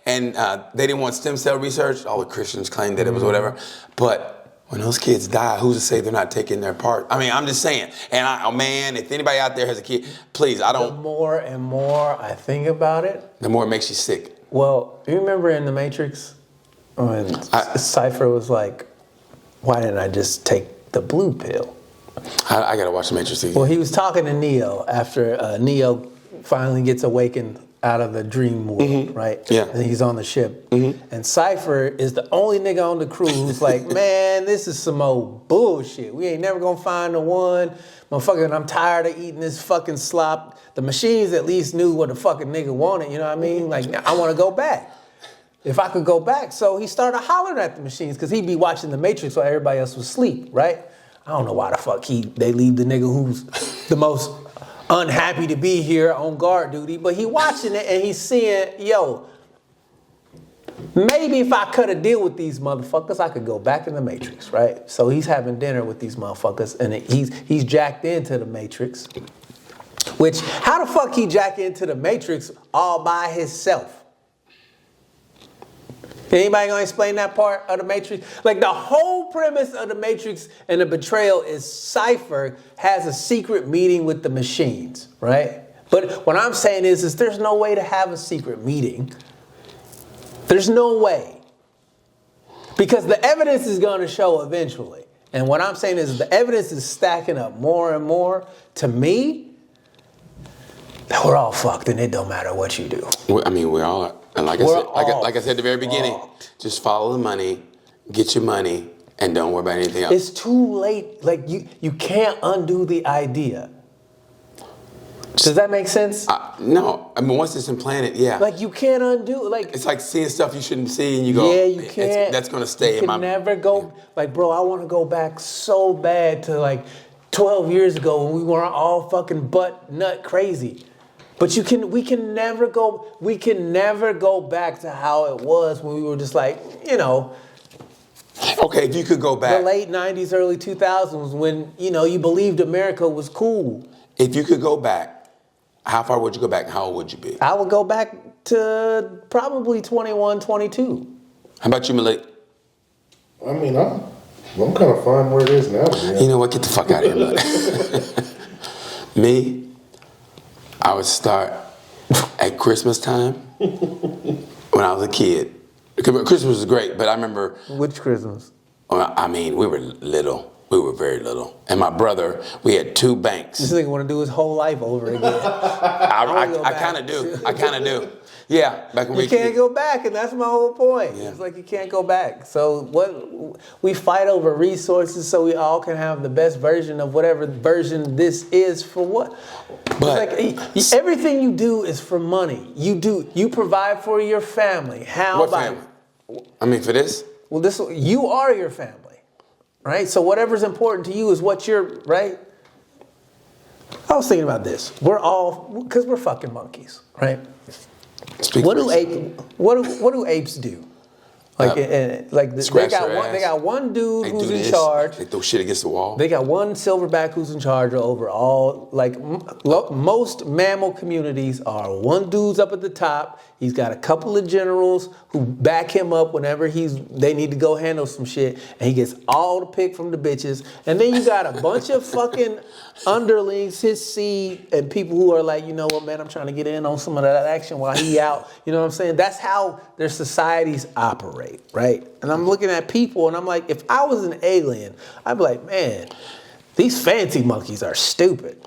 and they didn't want stem cell research? All the Christians claimed that it was whatever. But when those kids die, who's to say they're not taking their part? I mean, I'm just saying. And if anybody out there has a kid, please, The more and more I think about it, the more it makes you sick. Well, you remember in The Matrix? When Cypher was like, why didn't I just take the blue pill? I gotta watch The Matrix again. Well, he was talking to Neo after Neo finally gets awakened out of the dream world, right? Yeah. And he's on the ship. And Cypher is the only nigga on the crew who's like, man, this is some old bullshit. We ain't never gonna find the one. Motherfucker, I'm tired of eating this fucking slop. The machines at least knew what the fucking nigga wanted, you know what I mean? Like, I wanna go back. If I could go back. So he started hollering at the machines because he'd be watching The Matrix while everybody else was asleep, right? I don't know why the fuck they leave the nigga who's the most unhappy to be here on guard duty, but he watching it and he's seeing, yo, maybe if I cut a deal with these motherfuckers, I could go back in the Matrix, right? So he's having dinner with these motherfuckers and he's jacked into the Matrix. Which, how the fuck he jack into the Matrix all by himself? Anybody gonna explain that part of the Matrix? Like the whole premise of the Matrix and the betrayal is Cypher has a secret meeting with the machines, right? But what I'm saying is there's no way to have a secret meeting. There's no way. Because the evidence is gonna show eventually. And what I'm saying is the evidence is stacking up more and more. To me, we're all fucked and it don't matter what you do. We all are. And like I said at the very beginning, just follow the money, get your money, and don't worry about anything else. It's too late. Like you can't undo the idea. Does that make sense? No. Once it's implanted, yeah. Like you can't undo. Like it's like seeing stuff you shouldn't see, and you go, yeah, you can't. That's gonna stay you in my. You can never go. Like, bro, I want to go back so bad to like 12 years ago when we were all fucking butt nut crazy. But we can never go back to how it was when we were just like, Okay, if you could go back. The late 90s, early 2000s when, you believed America was cool. If you could go back, how far would you go back and how old would you be? I would go back to probably 21, 22. How about you, Malik? I mean, I'm kind of fine where it is now. You know what? Get the fuck out of here, Malik. Me? I would start at Christmas time when I was a kid. Christmas was great, but I remember... Which Christmas? We were little. We were very little. And my brother, we had 2 banks. This nigga want to do his whole life over again. I kind of do. I kind of do. Yeah. Back when you can't go back, and that's my whole point. Yeah. It's like you can't go back. So we fight over resources so we all can have the best version of whatever version this is for what? But it's like, everything you do is for money. You provide for your family. How what about family? For this? Well, you are your family, right? So whatever's important to you is what you're, right? I was thinking about this. Because we're fucking monkeys, right? What do apes do? They got one dude who's in charge. They throw shit against the wall. They got one silverback who's in charge over all. Most mammal communities are one dude's up at the top. He's got a couple of generals who back him up whenever they need to go handle some shit, and he gets all the pick from the bitches. And then you got a bunch of fucking underlings, his seed, and people who are like, you know what, man, I'm trying to get in on some of that action while he out. You know what I'm saying? That's how their societies operate, right? And I'm looking at people, and I'm like, if I was an alien, I'd be like, man, these fancy monkeys are stupid.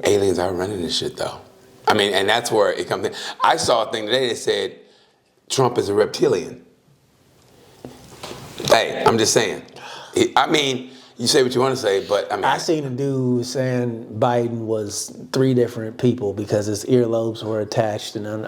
Aliens are running this shit, though. I mean, and that's where it comes in. I saw a thing today that said Trump is a reptilian. Hey, I'm just saying. I mean, you say what you want to say, but I mean... I seen a dude saying Biden was 3 different people because his earlobes were attached. And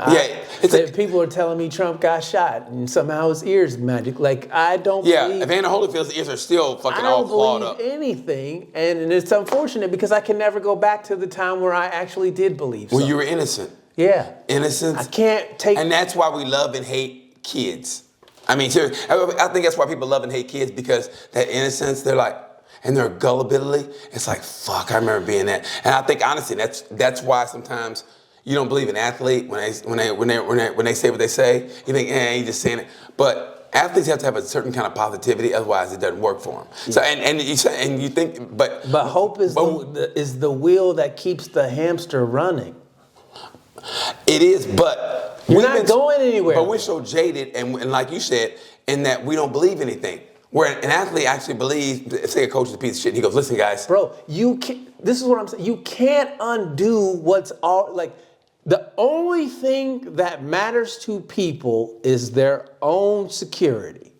people are telling me Trump got shot and somehow his ears magic. Like, I don't believe... Yeah, Evander Holyfield's ears are still fucking all clawed up. I don't believe anything, and it's unfortunate because I can never go back to the time where I actually did believe something. When you were innocent. Yeah. Innocence. I can't take... And that's why we love and hate kids. I mean, seriously, I think that's why people love and hate kids, because that innocence, they're like... And their gullibility, it's like, fuck, I remember being that. And I think, honestly, that's why sometimes you don't believe an athlete when they say what they say. You think, he's just saying it. But athletes have to have a certain kind of positivity, otherwise it doesn't work for them. Yeah. So and you think, but hope is the wheel that keeps the hamster running. It is, but you're not going anywhere. But we're so jaded, and like you said, in that we don't believe anything. Where an athlete actually believes, say a coach is a piece of shit, and he goes, listen, guys. Bro, this is what I'm saying. You can't undo what's all, like, the only thing that matters to people is their own security,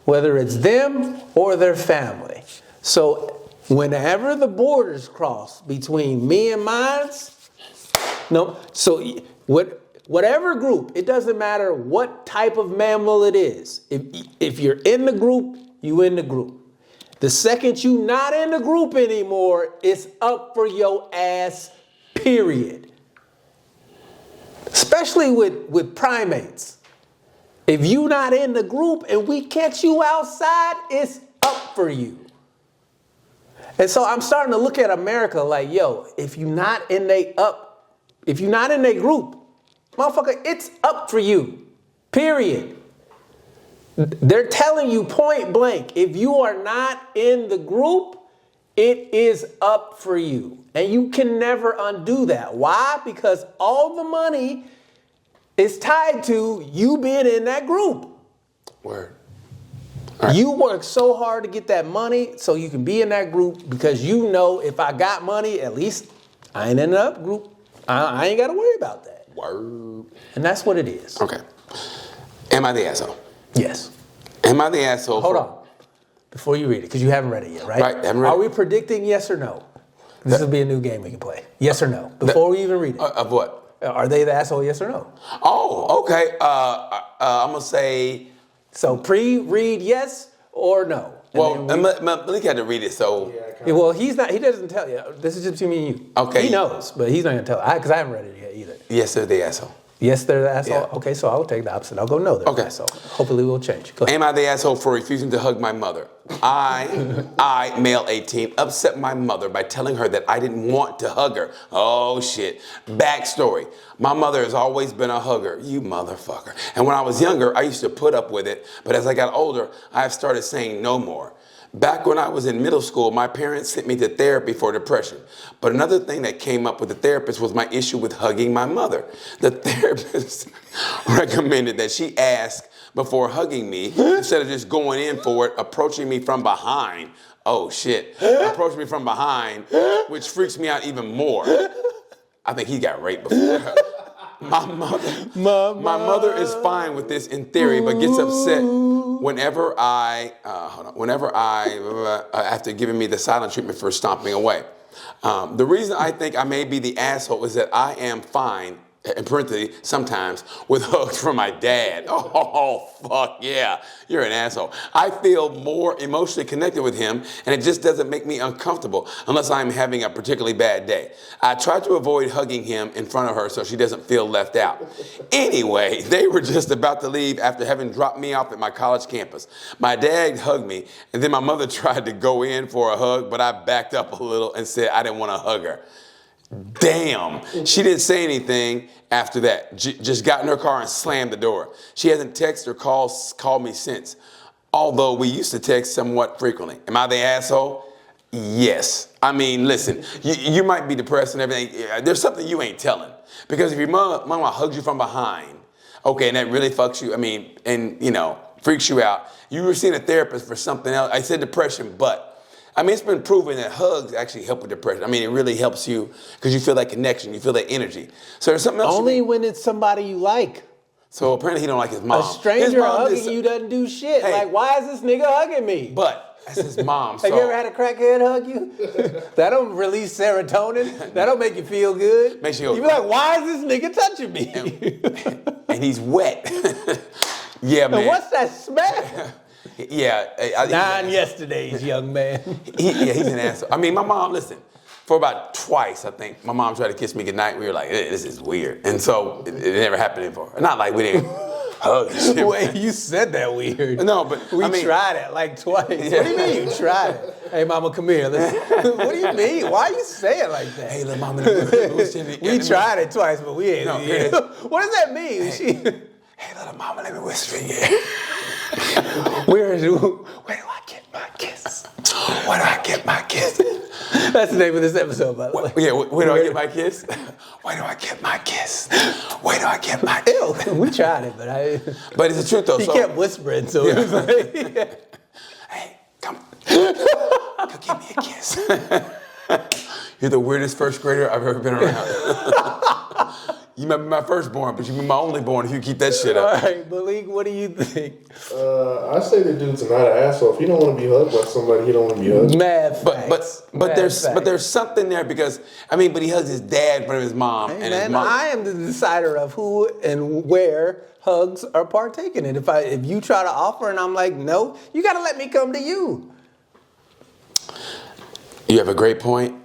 whether it's them or their family. So whenever the borders cross between me and mine, whatever group, it doesn't matter what type of mammal it is. If you're in the group, you in the group. The second you not in the group anymore, it's up for your ass, period. Especially with primates. If you not in the group and we catch you outside, it's up for you. And so I'm starting to look at America like, yo, if you're not in their group, motherfucker, it's up for you. Period. They're telling you point blank, if you are not in the group, it is up for you. And you can never undo that. Why? Because all the money is tied to you being in that group. Word. Right. You work so hard to get that money so you can be in that group, because you know if I got money, at least I ain't in that group. I ain't got to worry about that. Word. And that's what it is. Okay. Am I the asshole? Yes. Am I the asshole? Hold on. Before you read it, because you haven't read it yet, right? Right, I haven't read it. Are we predicting yes or no? This will be a new game we can play. Yes or no? Before we even read it. Of what? Are they the asshole, yes or no? Oh, okay. I'm going to say... So pre-read yes or no? Well, Malik had to read it, so... Yeah, well, he doesn't tell you. This is just between me and you. Okay. He knows, but he's not going to tell. Because I haven't read it yet either. Yes, they're the asshole. Yes, they're the asshole? Yeah. Okay, so I'll take the opposite. I'll go no, they're the asshole. Hopefully we'll change. Go ahead. Am I the asshole for refusing to hug my mother? I, male 18, upset my mother by telling her that I didn't want to hug her. Oh, shit. Backstory. My mother has always been a hugger. You motherfucker. And when I was younger, I used to put up with it. But as I got older, I have started saying no more. Back when I was in middle school, my parents sent me to therapy for depression. But another thing that came up with the therapist was my issue with hugging my mother. The therapist recommended that she ask before hugging me instead of just going in for it, approaching me from behind. Oh, shit. Approach me from behind, which freaks me out even more. I think he got raped before. My mother is fine with this in theory, but gets upset whenever after giving me the silent treatment for stomping away. The reason I think I may be the asshole is that I am fine in parentheses, sometimes, with hugs from my dad. Oh, fuck yeah, you're an asshole. I feel more emotionally connected with him, and it just doesn't make me uncomfortable unless I'm having a particularly bad day. I try to avoid hugging him in front of her so she doesn't feel left out. Anyway, they were just about to leave after having dropped me off at my college campus. My dad hugged me, and then my mother tried to go in for a hug, but I backed up a little and said I didn't want to hug her. Damn. She didn't say anything after that. Just got in her car and slammed the door. She hasn't texted or called me since, although we used to text somewhat frequently. Am I the asshole? Yes. I mean, listen, you might be depressed and everything. There's something you ain't telling. Because if your mama hugs you from behind, okay, and that really fucks you, I mean, and, you know, freaks you out, you were seeing a therapist for something else. I said depression, but I mean, it's been proven that hugs actually help with depression. I mean, it really helps you because you feel that connection, you feel that energy. So there's something else. Only when it's somebody you like. So apparently he don't like his mom. A stranger hugging you doesn't do shit. Hey, like, why is this nigga hugging me? But that's his mom. Have you ever had a crackhead hug you? That don't release serotonin. That don't make you feel good. Makes you go, you be like, why is this nigga touching me? And he's wet. Yeah, man. And what's that smell? Yeah. 9 yesterdays, young man. He's an asshole. I mean, my mom, listen, for about twice, I think, my mom tried to kiss me goodnight. We were like, this is weird. And so it never happened before. Not like we didn't hug and shit. Wait, you said that weird. No, but we tried it like twice. Yeah. What do you mean you tried it? Hey, mama, come here. What do you mean? Why you say it like that? Hey, little mama. We tried it twice, but we ain't. No, what does that mean? Hey, little mama, let me whisper in your ear. Where do I get my kiss? Where do I get my kiss? That's the name of this episode, by the way. Yeah, where do I get my kiss? Where do I get my kiss? Where do I get my kiss? Ew, we tried it, but it's the truth, though. He kept whispering, so it was like... Hey, come give me a kiss. You're the weirdest first grader I've ever been around. You might be my firstborn, but you be my only born if you keep that shit up. All right, Malik, what do you think? I say the dude's not an asshole. If he don't want to be hugged by somebody, he don't want to be hugged. Mad facts. But there's something there because but he hugs his dad in front of his mom and his mom. I am the decider of who and where hugs are partaken in. If you try to offer and I'm like, no, you got to let me come to you. You have a great point.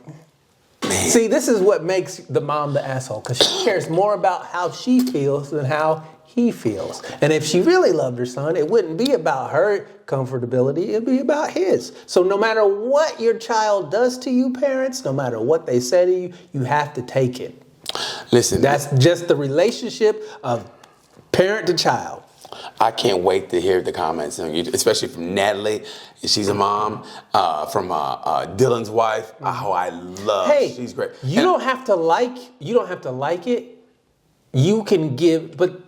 Man. See, this is what makes the mom the asshole, because she cares more about how she feels than how he feels. And if she really loved her son, it wouldn't be about her comfortability, it'd be about his. So no matter what your child does to you, parents, no matter what they say to you, you have to take it. Listen. That's just the relationship of parent to child. I can't wait to hear the comments, especially from Natalie. She's a mom. From Dylan's wife. Oh, I love. Hey, she's great. You don't have to like it. You can give, but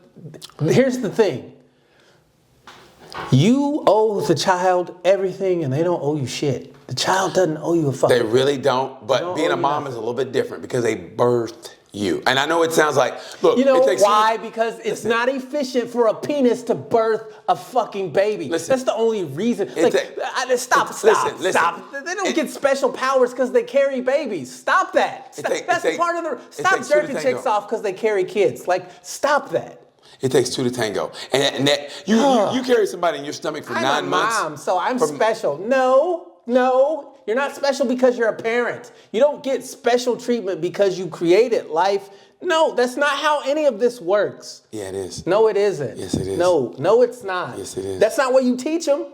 here's the thing. You owe the child everything, and they don't owe you shit. The child doesn't owe you a fucking. They really don't. But being a mom is a little bit different because they birthed you. And I know it sounds like, look. You know why? Because it's not efficient for a penis to birth a fucking baby. Listen, that's the only reason. Stop. They don't get special powers because they carry babies. Stop that. That's part of the... Stop jerking chicks off because they carry kids. Like, stop that. It takes two to tango. And that you carry somebody in your stomach for 9 months. I'm a mom, so I'm special. No. You're not special because you're a parent. You don't get special treatment because you created life. No, that's not how any of this works. Yeah, it is. No, it isn't. Yes, it is. No, it's not. Yes, it is. That's not what you teach them.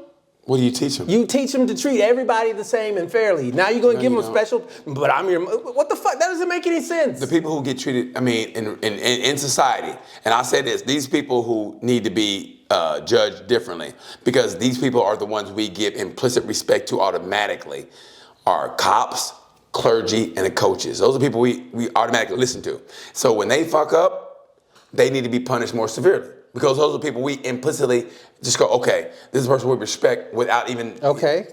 What do you teach them? You teach them to treat everybody the same and fairly. Now you're going to give them a special, but I'm your... What the fuck? That doesn't make any sense. The people who get treated, in society, and I say this, these people who need to be judged differently, because these people are the ones we give implicit respect to automatically, are cops, clergy, and the coaches. Those are people we automatically listen to. So when they fuck up, they need to be punished more severely. Because those are people we implicitly just go, okay, this is a person we respect without even... Okay.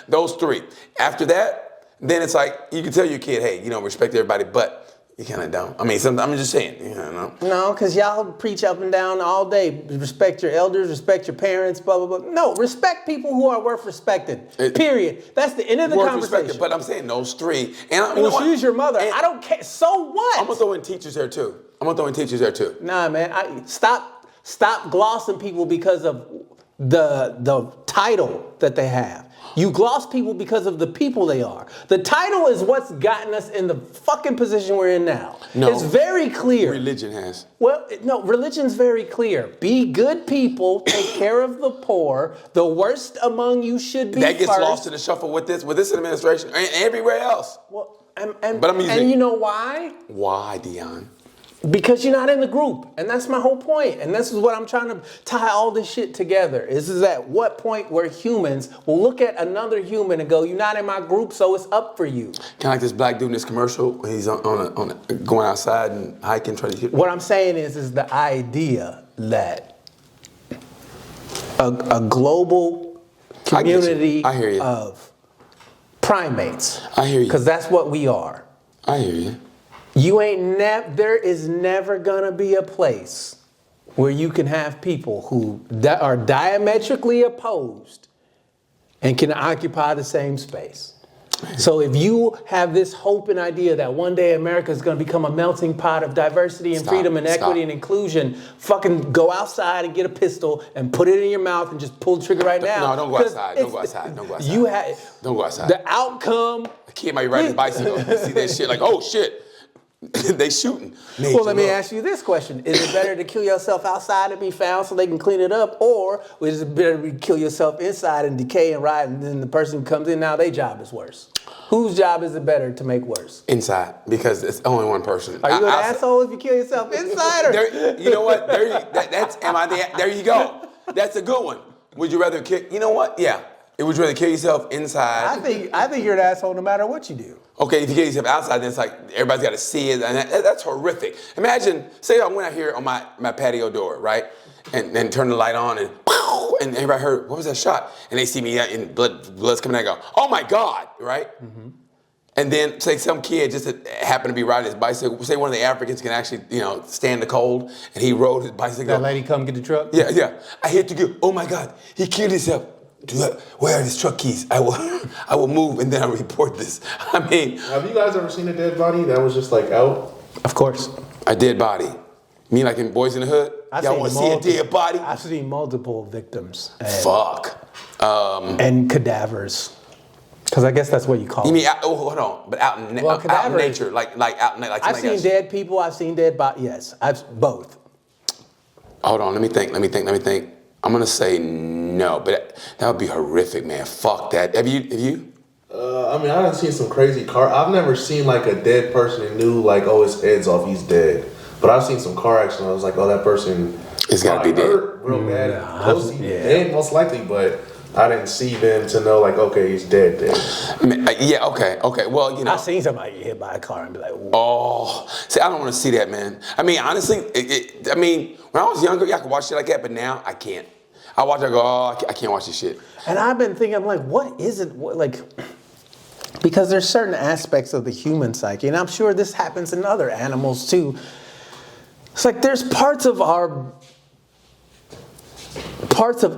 Those three. After that, then it's like, you can tell your kid, hey, you don't respect everybody, but you kind of don't. I mean, I'm just saying, you know. No, because y'all preach up and down all day. Respect your elders, respect your parents, blah, blah, blah. No, respect people who are worth respecting. Period. That's the end of the conversation. But I'm saying those three. And she's your mother. I don't care. So what? I'm going to throw in teachers there, too. I'm gonna throw in teachers there too. Nah, man. Stop glossing people because of the title that they have. You gloss people because of the people they are. The title is what's gotten us in the fucking position we're in now. No, it's very clear. Religion has. Well, no, religion's very clear. Be good people, take care of the poor. The worst among you should be That gets first. lost in the shuffle with this administration and everywhere else. Well, and you know why? Why, Dion? Because you're not in the group. And that's my whole point. And this is what I'm trying to tie all this shit together. Is at what point where humans will look at another human and go, you're not in my group, so it's up for you. Kind of like this black dude in this commercial when he's going outside and hiking, trying to hit. What I'm saying is the idea that a global community I hear you. of primates. I hear you. Because that's what we are. I hear you. There is never gonna be a place where you can have people who are diametrically opposed and can occupy the same space. So if you have this hope and idea that one day America is gonna become a melting pot of diversity and freedom and equity and inclusion, fucking go outside and get a pistol and put it in your mouth and just pull the trigger right now. No, don't go outside. Don't go outside. Don't go outside. Don't go outside. The outcome. The kid might be riding his bicycle. You see that shit like, oh shit. They shooting. Well, let me ask you this question. Is it better to kill yourself outside and be found so they can clean it up? Or is it better to kill yourself inside and decay and rot and then the person comes in, now their job is worse? Whose job is it better to make worse? Inside, because it's only one person. Are you an asshole if you kill yourself inside? Or? You know what? There you go. That's a good one. Would you rather kill? You know what? Yeah. Would you rather kill yourself inside? I think you're an asshole no matter what you do. Okay, if you kill yourself outside, then it's like everybody's got to see it, and that's horrific. Imagine, say I went out here on my patio door, right, and then turn the light on, and everybody heard, what was that shot? And they see me and blood's coming out, and go, oh my God, right? Mm-hmm. And then say some kid just happened to be riding his bicycle. Say one of the Africans can actually, stand the cold, and he rode his bicycle. That lady come get the truck? Yeah. I hit to go, oh my God, he killed himself. Where are his truck keys? I will move and then I'll report this. I mean, have you guys ever seen a dead body that was just like out? Of course. A dead body. You mean like in Boys in the Hood? Y'all want to see a dead body? I've seen multiple victims. Fuck. And cadavers. Because I guess that's what you call it. You mean, hold on, but out in nature, like out in like. I've seen dead people. I've seen dead bodies. Yes, I've both. Hold on, let me think. I'm gonna say no, but that would be horrific, man. Fuck that. Have you? I mean, I've seen some crazy car. I've never seen like a dead person and knew like, oh, his head's off, he's dead. But I've seen some car accidents. I was like, oh, that person is gotta be dead, real bad. Dead most likely, but I didn't see them to know like, okay, he's dead. Yeah, okay. Well, I've seen somebody get hit by a car and be like, ooh. Oh, see, I don't want to see that, man. I mean, honestly, when I was younger, I could watch shit like that, but now I can't. I watch it, I go, oh, I can't watch this shit. And I've been thinking, I'm like, what is it? Because there's certain aspects of the human psyche, and I'm sure this happens in other animals too. It's like there's parts of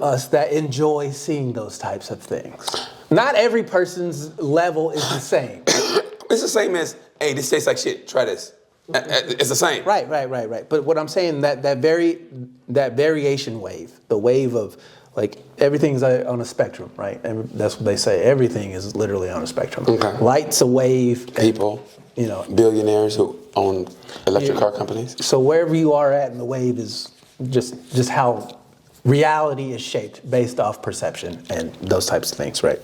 us that enjoy seeing those types of things. Not every person's level is the same. It's the same as, hey, this tastes like shit, try this. It's the same. Right. But what I'm saying, that variation wave, the wave of like everything's on a spectrum, right? And that's what they say. Everything is literally on a spectrum. Okay. Light's a wave. People, billionaires who own electric car companies. So wherever you are at in the wave is just how reality is shaped based off perception and those types of things, right?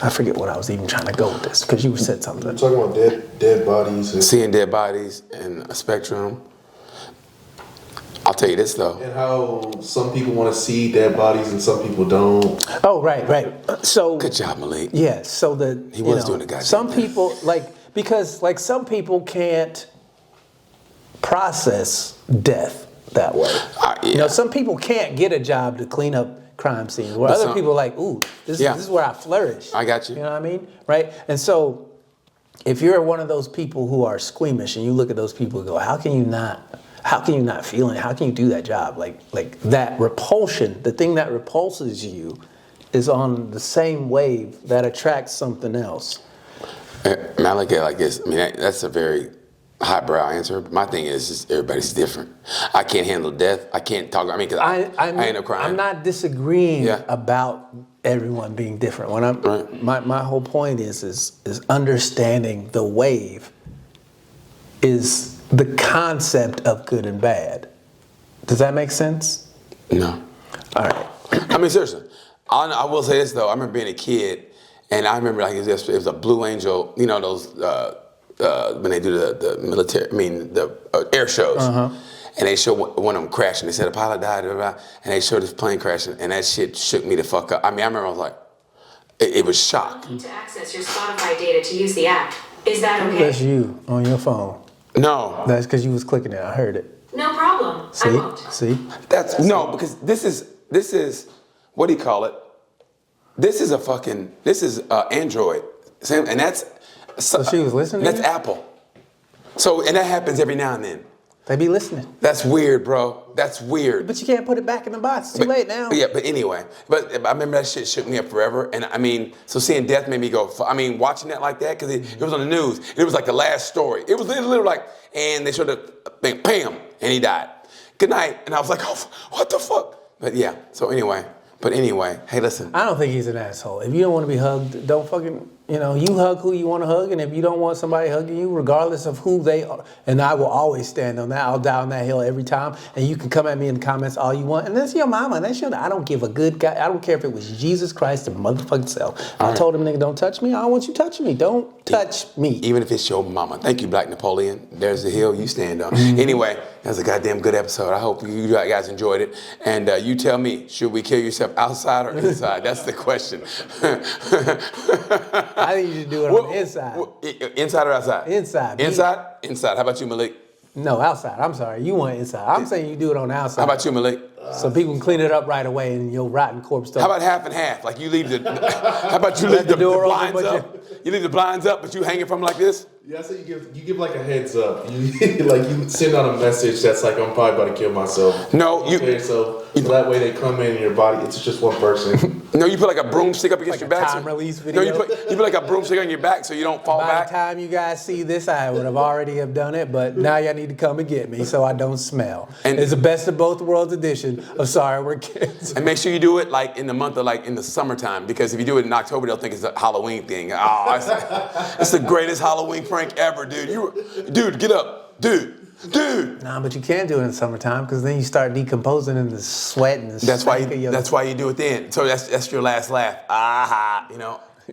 I forget what I was even trying to go with this, because you said something. You're talking about dead bodies. Seeing dead bodies in a spectrum. I'll tell you this, though. And how some people want to see dead bodies and some people don't. Oh, right. So good job, Malik. Yeah, so he was doing the goddamn some thing. people, because some people can't process death that way. Yeah. Some people can't get a job to clean up crime scenes, where other people are like, ooh, this is where I flourish. I got you. You know what I mean? Right? And so if you're one of those people who are squeamish and you look at those people and go, how can you not feel it? How can you do that job? Like that repulsion, the thing that repulses you is on the same wave that attracts something else. I look at it like this. I mean, that's a very highbrow answer. But my thing is everybody's different. I can't handle death. I can't talk. I mean, because I end up crying. I'm not disagreeing about everyone being different. When my whole point is understanding the wave is the concept of good and bad. Does that make sense? No. All right. I mean, seriously. I will say this though. I remember being a kid, and I remember like it was a Blue Angel. You know those when they do the military. I mean the air shows. And they showed one of them crashing. They said a pilot died, blah, blah, blah, and they showed this plane crashing, and that shit shook me the fuck up. I mean, I remember I was like, it was shock. You need to access your Spotify data to use the app. Is that okay? That's you on your phone. No. That's because you was clicking it. I heard it. No problem. See? I won't. See? That's no, because this is what do you call it? This is Android. Same, and that's So she was listening? That's Apple. So, and that happens every now and then. They be listening. That's weird, bro. That's weird. But you can't put it back in the box. It's too late now. Yeah, but anyway. But I remember that shit shook me up forever. And I mean, so seeing death made me go, I mean, watching that like that, because it was on the news. And it was like the last story. It was literally like, and they showed the thing, bam, and he died. Good night. And I was like, oh, what the fuck? But yeah, so anyway. But anyway, hey, listen. I don't think he's an asshole. If you don't want to be hugged, don't fucking, you hug who you want to hug. And if you don't want somebody hugging you, regardless of who they are, and I will always stand on that. I'll die on that hill every time. And you can come at me in the comments all you want. And that's your mama. And that's your, I don't give a good guy. I don't care if it was Jesus Christ or motherfucking self. I told him, nigga, don't touch me. I don't want you touching me. Don't touch me. Even if it's your mama. Thank you, Black Napoleon. There's the hill you stand on. Anyway, that was a goddamn good episode. I hope you guys enjoyed it. And you tell me, should we kill yourself outside or inside? That's the question. I think you should do it on the inside. Inside or outside? Inside. Inside? Inside. How about you, Malik? No, outside. I'm sorry. You want inside. I'm saying you do it on the outside. How about you, Malik? So people can clean it up right away and your rotten corpse don't. How about half and half? Like you leave how about you leave the door blinds open, up? You leave the blinds up, but you hang it from like this? Yeah, so you give like a heads up. You you send out a message that's like, I'm probably about to kill myself. No, so that way they come in your body. It's just one person. No, you put like a broomstick up against Like your a back. time release video. No, you put like a broomstick on your back so you don't fall By back. the time you guys see this, I would have already have done it, but now y'all need to come and get me so I don't smell. And it's the best of both worlds edition of Sorry We're Kids. And make sure you do it like in the month of like in the summertime, because if you do it in October, they'll think it's a Halloween thing. Oh, it's the greatest Halloween prank ever, dude. Dude, get up, dude. Nah, but you can't do it in the summertime because then you start decomposing in the sweat and the That's why you do it then. So that's your last laugh. Aha,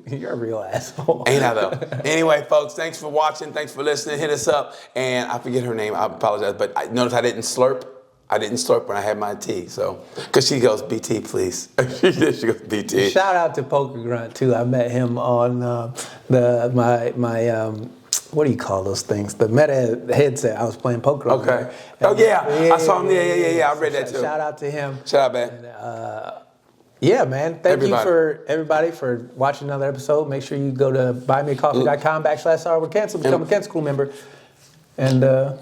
You're a real asshole. Ain't I though? Anyway, folks, thanks for watching. Thanks for listening. Hit us up. And I forget her name. I apologize. But notice I didn't slurp. I didn't slurp when I had my tea. So, because she goes, BT, please. She goes, BT. Shout out to Poker Grunt, too. I met him on my what do you call those things? The Meta headset. I was playing poker. Okay. I saw him. Yeah. I read that too. Shout out to him. Shout out, man. Yeah, man. Thank you for everybody for watching another episode. Make sure you go to buymeacoffee.com/sorrywithcancel, become a Cancel Crew member. And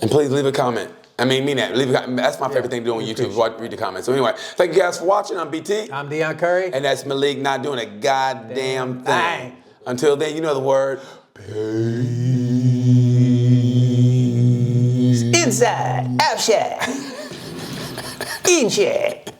please leave a comment. I mean that. That's my favorite thing to do on YouTube. Read the comments. So anyway, thank you guys for watching. I'm BT. I'm Deion Curry. And that's Malik not doing a goddamn thing. Until then, you know the word. Peace. Inside, outside, inside.